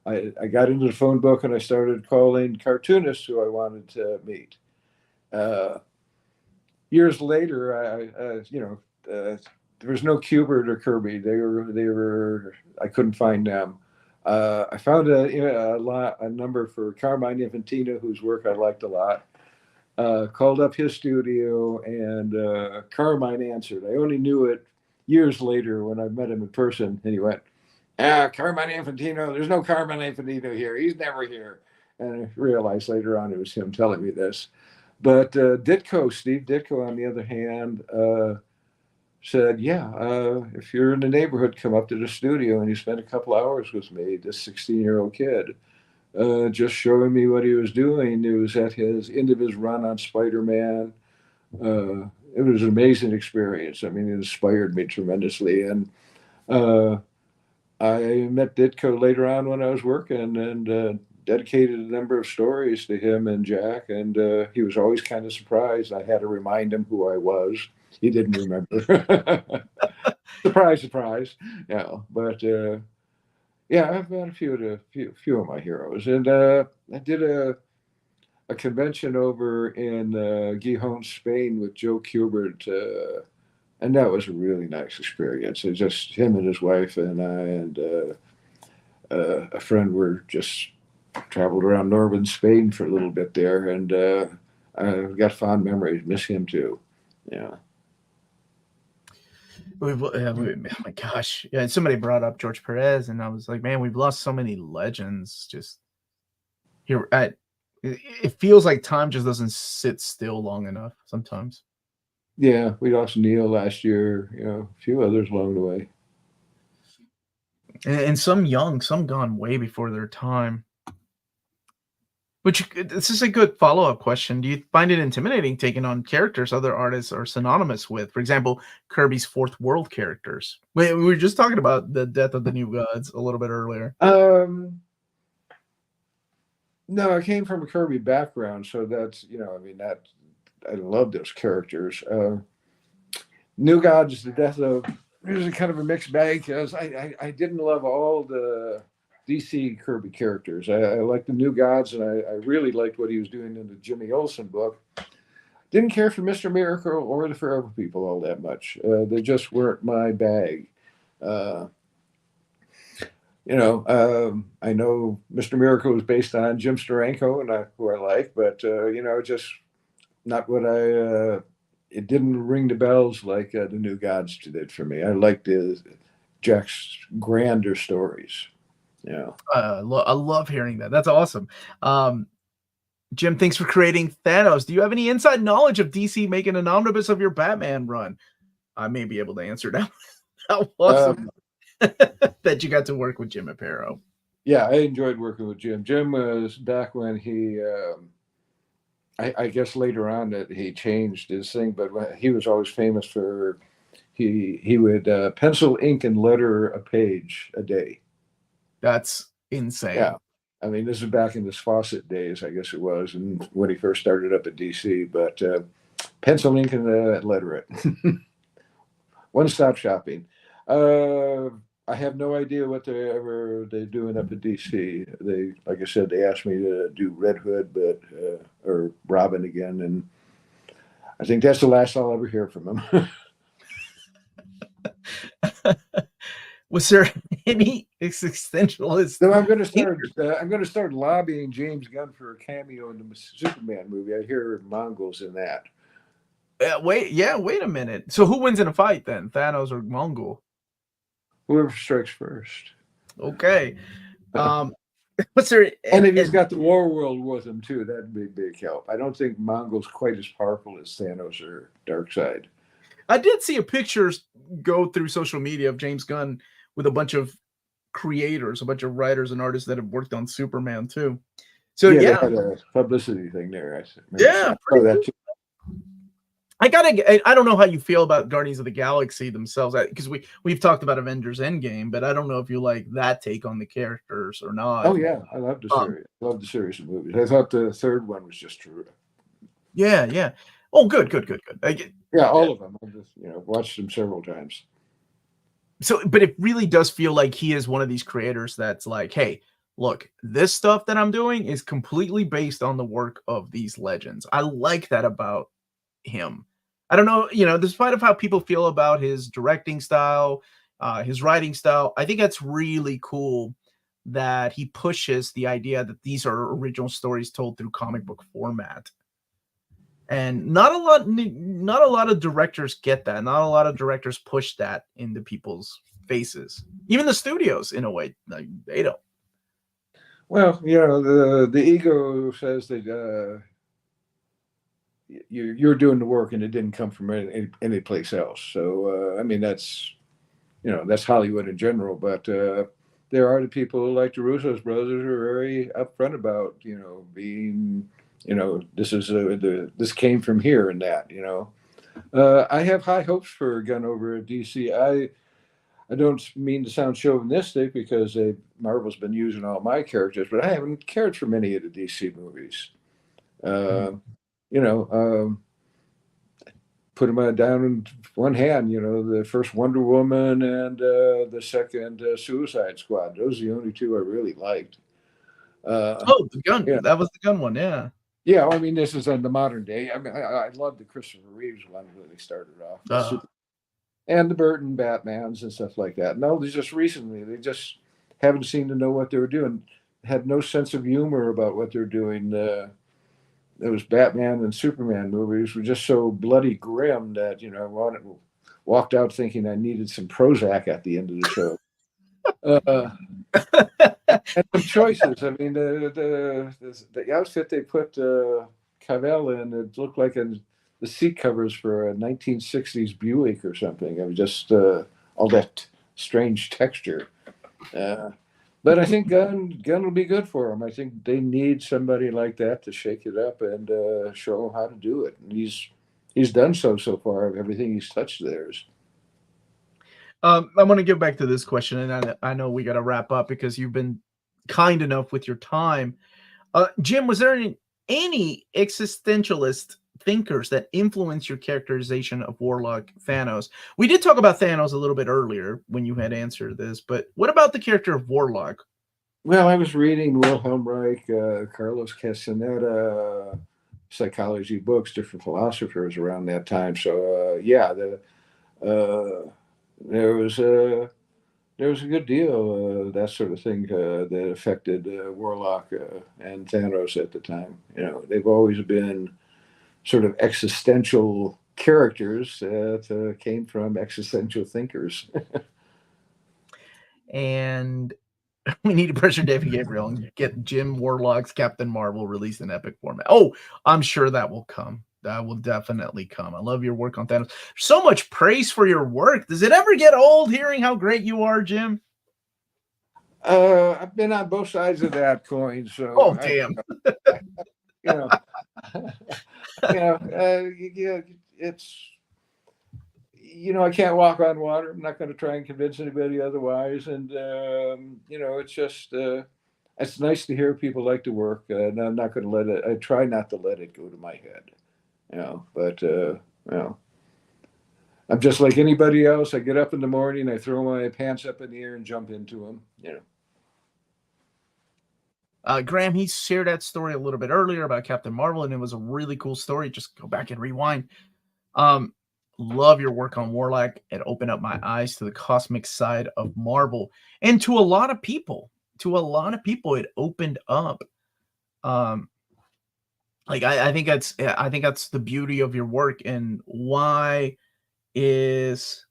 I got into the phone book and I started calling cartoonists who I wanted to meet. Years later, there was no Kubert or Kirby. They were. I couldn't find them. I found a number for Carmine Infantino, whose work I liked a lot. Called up his studio, and Carmine answered. I only knew it years later when I met him in person, and he went, Carmine Infantino, there's no Carmine Infantino here. He's never here. And I realized later on it was him telling me this. But Steve Ditko, on the other hand, said, if you're in the neighborhood, come up to the studio. And he spent a couple hours with me, this 16-year-old kid, just showing me what he was doing. It was at his end of his run on Spider-Man. It was an amazing experience. I mean, it inspired me tremendously. And I met Ditko later on when I was working, and dedicated a number of stories to him and Jack, and he was always kind of surprised. I had to remind him who I was. He didn't remember. Surprise. But I've got a few of my heroes, and I did a convention over in Gijón, Spain, with Joe Kubert. And that was a really nice experience. It's just him and his wife and I and a friend were just traveled around northern Spain for a little bit there, and I've got fond memories. Miss him too. Yeah. Oh my gosh. Yeah, somebody brought up George Perez, and I was like, man, we've lost so many legends just here. It feels like time just doesn't sit still long enough sometimes. Yeah, we lost Neil last year, a few others along the way. And some young, some gone way before their time. Which, this is a good follow-up question. Do you find it intimidating taking on characters other artists are synonymous with? For example, Kirby's Fourth World characters. We were just talking about the death of the New Gods a little bit earlier. No, I came from a Kirby background, so that's, I love those characters. New Gods, the death of, it was kind of a mixed bag, because I didn't love all the DC Kirby characters. I liked the New Gods, and I really liked what he was doing in the Jimmy Olsen book. Didn't care for Mr. Miracle or the Forever People all that much. They just weren't my bag. I know Mr. Miracle was based on Jim Steranko, and who I like, but just not what it didn't ring the bells like the New Gods did for me. I liked Jack's grander stories. Yeah. I love hearing that. That's awesome. Jim, thanks for creating Thanos. Do you have any inside knowledge of DC making an omnibus of your Batman run? I may be able to answer that. That was awesome. that you got to work with Jim Aparo. Yeah, I enjoyed working with Jim. Jim was back when he, I guess later on that he changed his thing, but he was always famous for he would pencil, ink, and letter a page a day. That's insane. Yeah, I mean this is back in his Fawcett days, I guess it was, and when he first started up at DC. But pencil, ink, and letter it. One stop shopping. I have no idea what they're doing up at DC. They, like I said, they asked me to do Red Hood, but or Robin again, and I think that's the last I'll ever hear from them. Was there any existentialist? So I'm going to start. I'm going to start lobbying James Gunn for a cameo in the Superman movie. I hear Mongols in that. Wait a minute. So who wins in a fight then, Thanos or Mongol? Whoever strikes first. Okay. What's there? And if he's got the War World with him too, that'd be a big help. I don't think Mongol's quite as powerful as Thanos or Darkseid. I did see a pictures go through social media of James Gunn with a bunch of creators, a bunch of writers and artists that have worked on Superman too. So yeah, they had a publicity thing there. Yeah, that too. I don't know how you feel about Guardians of the Galaxy themselves, because we've talked about Avengers Endgame, but I don't know if you like that take on the characters or not. Oh yeah, I love the series. I love the series of movies. I thought the third one was just terrific. Yeah. Oh, good. Yeah, all of them. I've just watched them several times. So, but it really does feel like he is one of these creators that's like, hey, look, this stuff that I'm doing is completely based on the work of these legends. I like that about him. I don't know, despite of how people feel about his directing style, his writing style, I think that's really cool that he pushes the idea that these are original stories told through comic book format. And not a lot of directors get that. Not a lot of directors push that into people's faces. Even the studios, in a way, like, they don't. Well, the ego says that you're doing the work and it didn't come from any place else. So I mean that's Hollywood in general, but there are the people like the Russo's brothers who are very upfront about being this came from here and that. I have high hopes for Gunn over at DC. I don't mean to sound chauvinistic because Marvel's been using all my characters, but I haven't cared for many of the DC movies. Put them down in one hand, the first Wonder Woman and the second Suicide Squad. Those are the only two I really liked. The Gunn. Yeah. That was the Gunn one, yeah. Yeah, I mean, this is in the modern day. I mean, I love the Christopher Reeves one when they started off. And the Burton Batmans and stuff like that. No, just recently, they just haven't seemed to know what they were doing. Had no sense of humor about what they're doing. Those Batman and Superman movies were just so bloody grim that I walked out thinking I needed some Prozac at the end of the show. And some choices. I mean, the outfit they put Cavell in, it looked like the seat covers for a 1960s Buick or something. It was just all that strange texture. But I think Gunn will be good for them. I think they need somebody like that to shake it up and show them how to do it. And he's done so far. Everything he's touched theirs. I'm going to get back to this question, and I know we got to wrap up because you've been kind enough with your time. Jim, was there any existentialist thinkers that influence your characterization of Warlock Thanos? We did talk about Thanos a little bit earlier when you had answered this, but what about the character of Warlock? Well, I was reading Wilhelm Reich, Carlos Castaneda, psychology books, different philosophers around that time. So there was a good deal that sort of thing that affected Warlock and Thanos at the time. They've always been sort of existential characters that came from existential thinkers. And we need to pressure David Gabriel and get Jim Warlock's Captain Marvel released in epic format. Oh, I'm sure that will come. That will definitely come. I love your work on Thanos. So much praise for your work. Does it ever get old hearing how great you are, Jim? I've been on both sides of that coin, so Oh, damn. you know, yeah, it's I can't walk on water. I'm not going to try and convince anybody otherwise, and it's just it's nice to hear people like to work, and I'm not going to let it. I try not to let it go to my head, But I'm just like anybody else. I get up in the morning, I throw my pants up in the air and jump into them. Graham, he shared that story a little bit earlier about Captain Marvel, and it was a really cool story. Just go back and rewind. Love your work on Warlock. It opened up my eyes to the cosmic side of Marvel, and to a lot of people. It opened up. I think that's the beauty of your work, and why is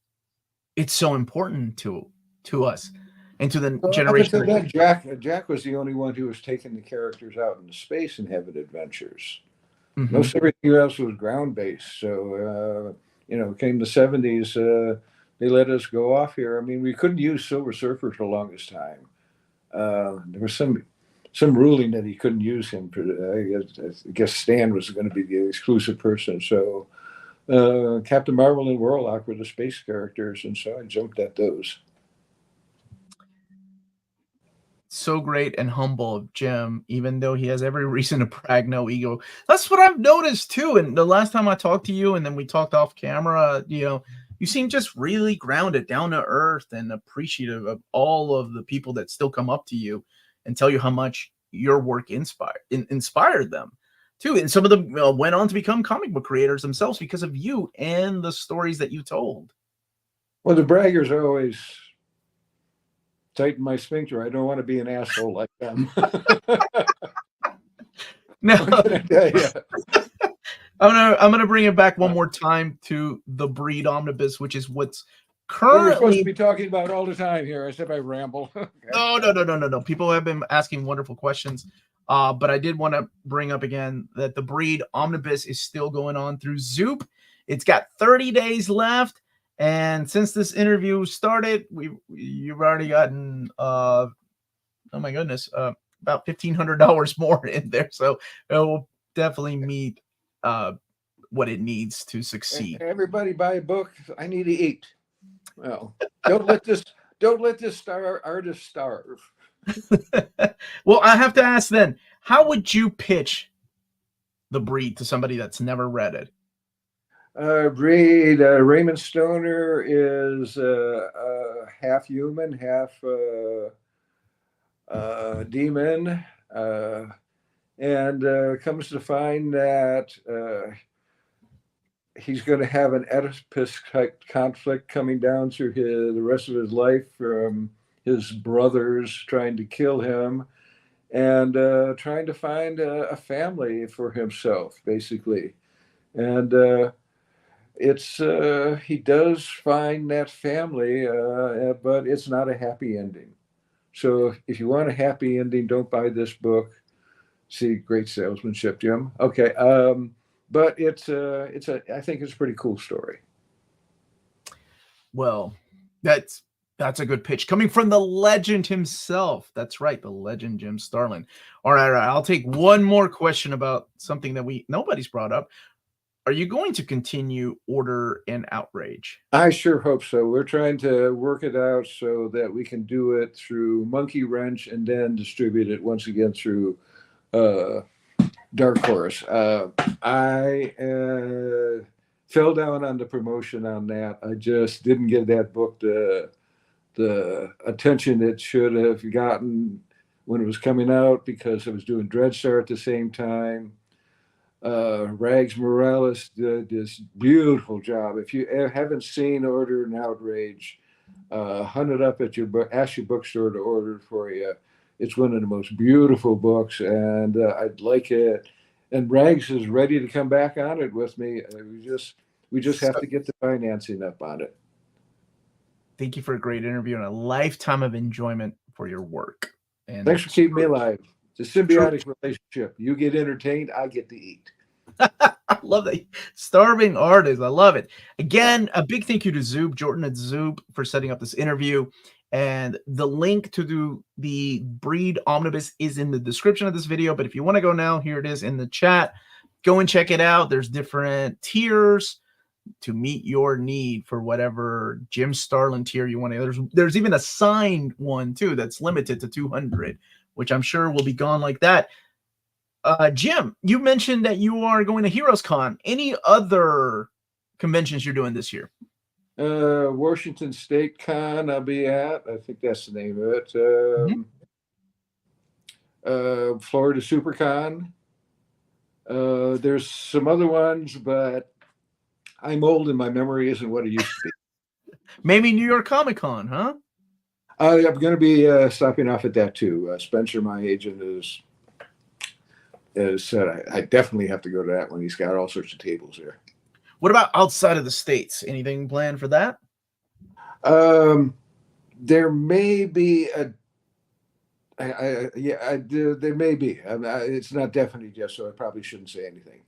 it's so important to us and to the Well, up generation. until then, Jack was the only one who was taking the characters out into space and having adventures. Mhm. Most everything else was ground based. So came the '70s, they let us go off here. I mean, we couldn't use Silver Surfer for the longest time. There was some ruling that he couldn't use him. I guess Stan was going to be the exclusive person. So Captain Marvel and Warlock were the space characters, and so I jumped at those. So great and humble of Jim, even though he has every reason to brag, no ego. That's what I've noticed too. And the last time I talked to you, and then we talked off camera, you seem just really grounded, down to earth, and appreciative of all of the people that still come up to you and tell you how much your work inspired them too. And some of them went on to become comic book creators themselves because of you and the stories that you told. Well, the braggers are always tighten my sphincter. I don't want to be an asshole like them. No, What can I tell you? I'm gonna bring it back one more time to the Breed Omnibus, which is what's What we're supposed to currently. be talking about all the time here, except I ramble. No. People have been asking wonderful questions, but I did want to bring up again that the Breed Omnibus is still going on through Zoop. It's got 30 days left, and since this interview started, you've already gotten oh my goodness, about $1,500 more in there, so it will definitely meet what it needs to succeed. Everybody buy a book. I need to eat. Well, don't let this star artist starve. Well, I have to ask then, how would you pitch the Breed to somebody that's never read it? Breed Raymond Stoner is half human, half demon, and comes to find that he's going to have an Oedipus conflict coming down through the rest of his life from his brothers trying to kill him, and trying to find a family for himself, basically. And he does find that family, but it's not a happy ending. So if you want a happy ending, don't buy this book. See, great salesmanship, Jim. Okay, but I think it's a pretty cool story. Well, that's a good pitch coming from the legend himself. That's right, the legend Jim Starlin. All right. I'll take one more question about something that nobody's brought up. Are you going to continue Order and Outrage? I sure hope so. We're trying to work it out so that we can do it through Monkey Wrench and then distribute it once again through Dark Horse. I fell down on the promotion on that. I just didn't give that book the attention it should have gotten when it was coming out, because I was doing Dreadstar at the same time. Rags Morales did this beautiful job. If you haven't seen Order and Outrage, hunt it up at ask your bookstore to order it for you. It's one of the most beautiful books, and I'd like it. And Rags is ready to come back on it with me. We just have to get the financing up on it. Thank you for a great interview and a lifetime of enjoyment for your work. And thanks for keeping me alive. It's a symbiotic relationship. You get entertained, I get to eat. love that. Starving artist. I love it. Again, a big thank you to Zoop, Jordan at Zoop, for setting up this interview. And the link to the Breed Omnibus is in the description of this video. But if you want to go now, here it is in the chat. Go and check it out. There's different tiers to meet your need for whatever Jim Starlin tier you want to. There's even a signed one too that's limited to 200, which I'm sure will be gone like that. Jim, you mentioned that you are going to Heroes Con. Any other conventions you're doing this year? Washington State Con I'll be at. I think that's the name of it. Florida SuperCon. There's some other ones, but I'm old and my memory isn't what it used to be. Maybe New York Comic Con, huh? I'm going to be stopping off at that too. Spencer, my agent, has said I definitely have to go to that one. He's got all sorts of tables there. What about outside of the States? Anything planned for that? There may be there may be. It's not definite yet, so I probably shouldn't say anything.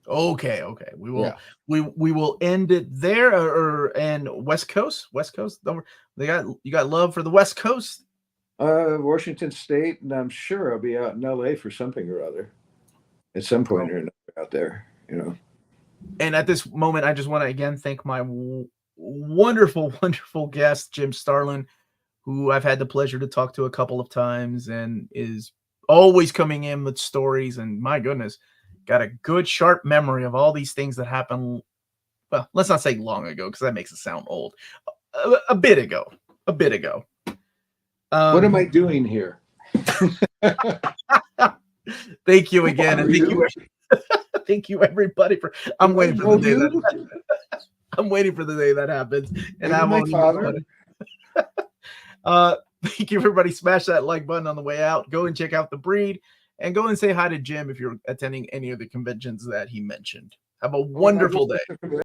Okay. We will. Yeah. We will end it there. And West Coast. You got love for the West Coast. Washington State, and I'm sure I'll be out in LA for something or other at some point or another out there. And at this moment, I just want to again thank my wonderful guest, Jim Starlin, who I've had the pleasure to talk to a couple of times and is always coming in with stories. And my goodness, got a good, sharp memory of all these things that happened. Well, let's not say long ago, because that makes it sound old. A bit ago. What am I doing here? Thank you again. And thank you everybody for. I'm waiting for the day that. I'm waiting for the day that happens, and I'm my father. Thank you everybody. Smash that like button on the way out. Go and check out the Breed, and go and say hi to Jim if you're attending any of the conventions that he mentioned. Have a wonderful day.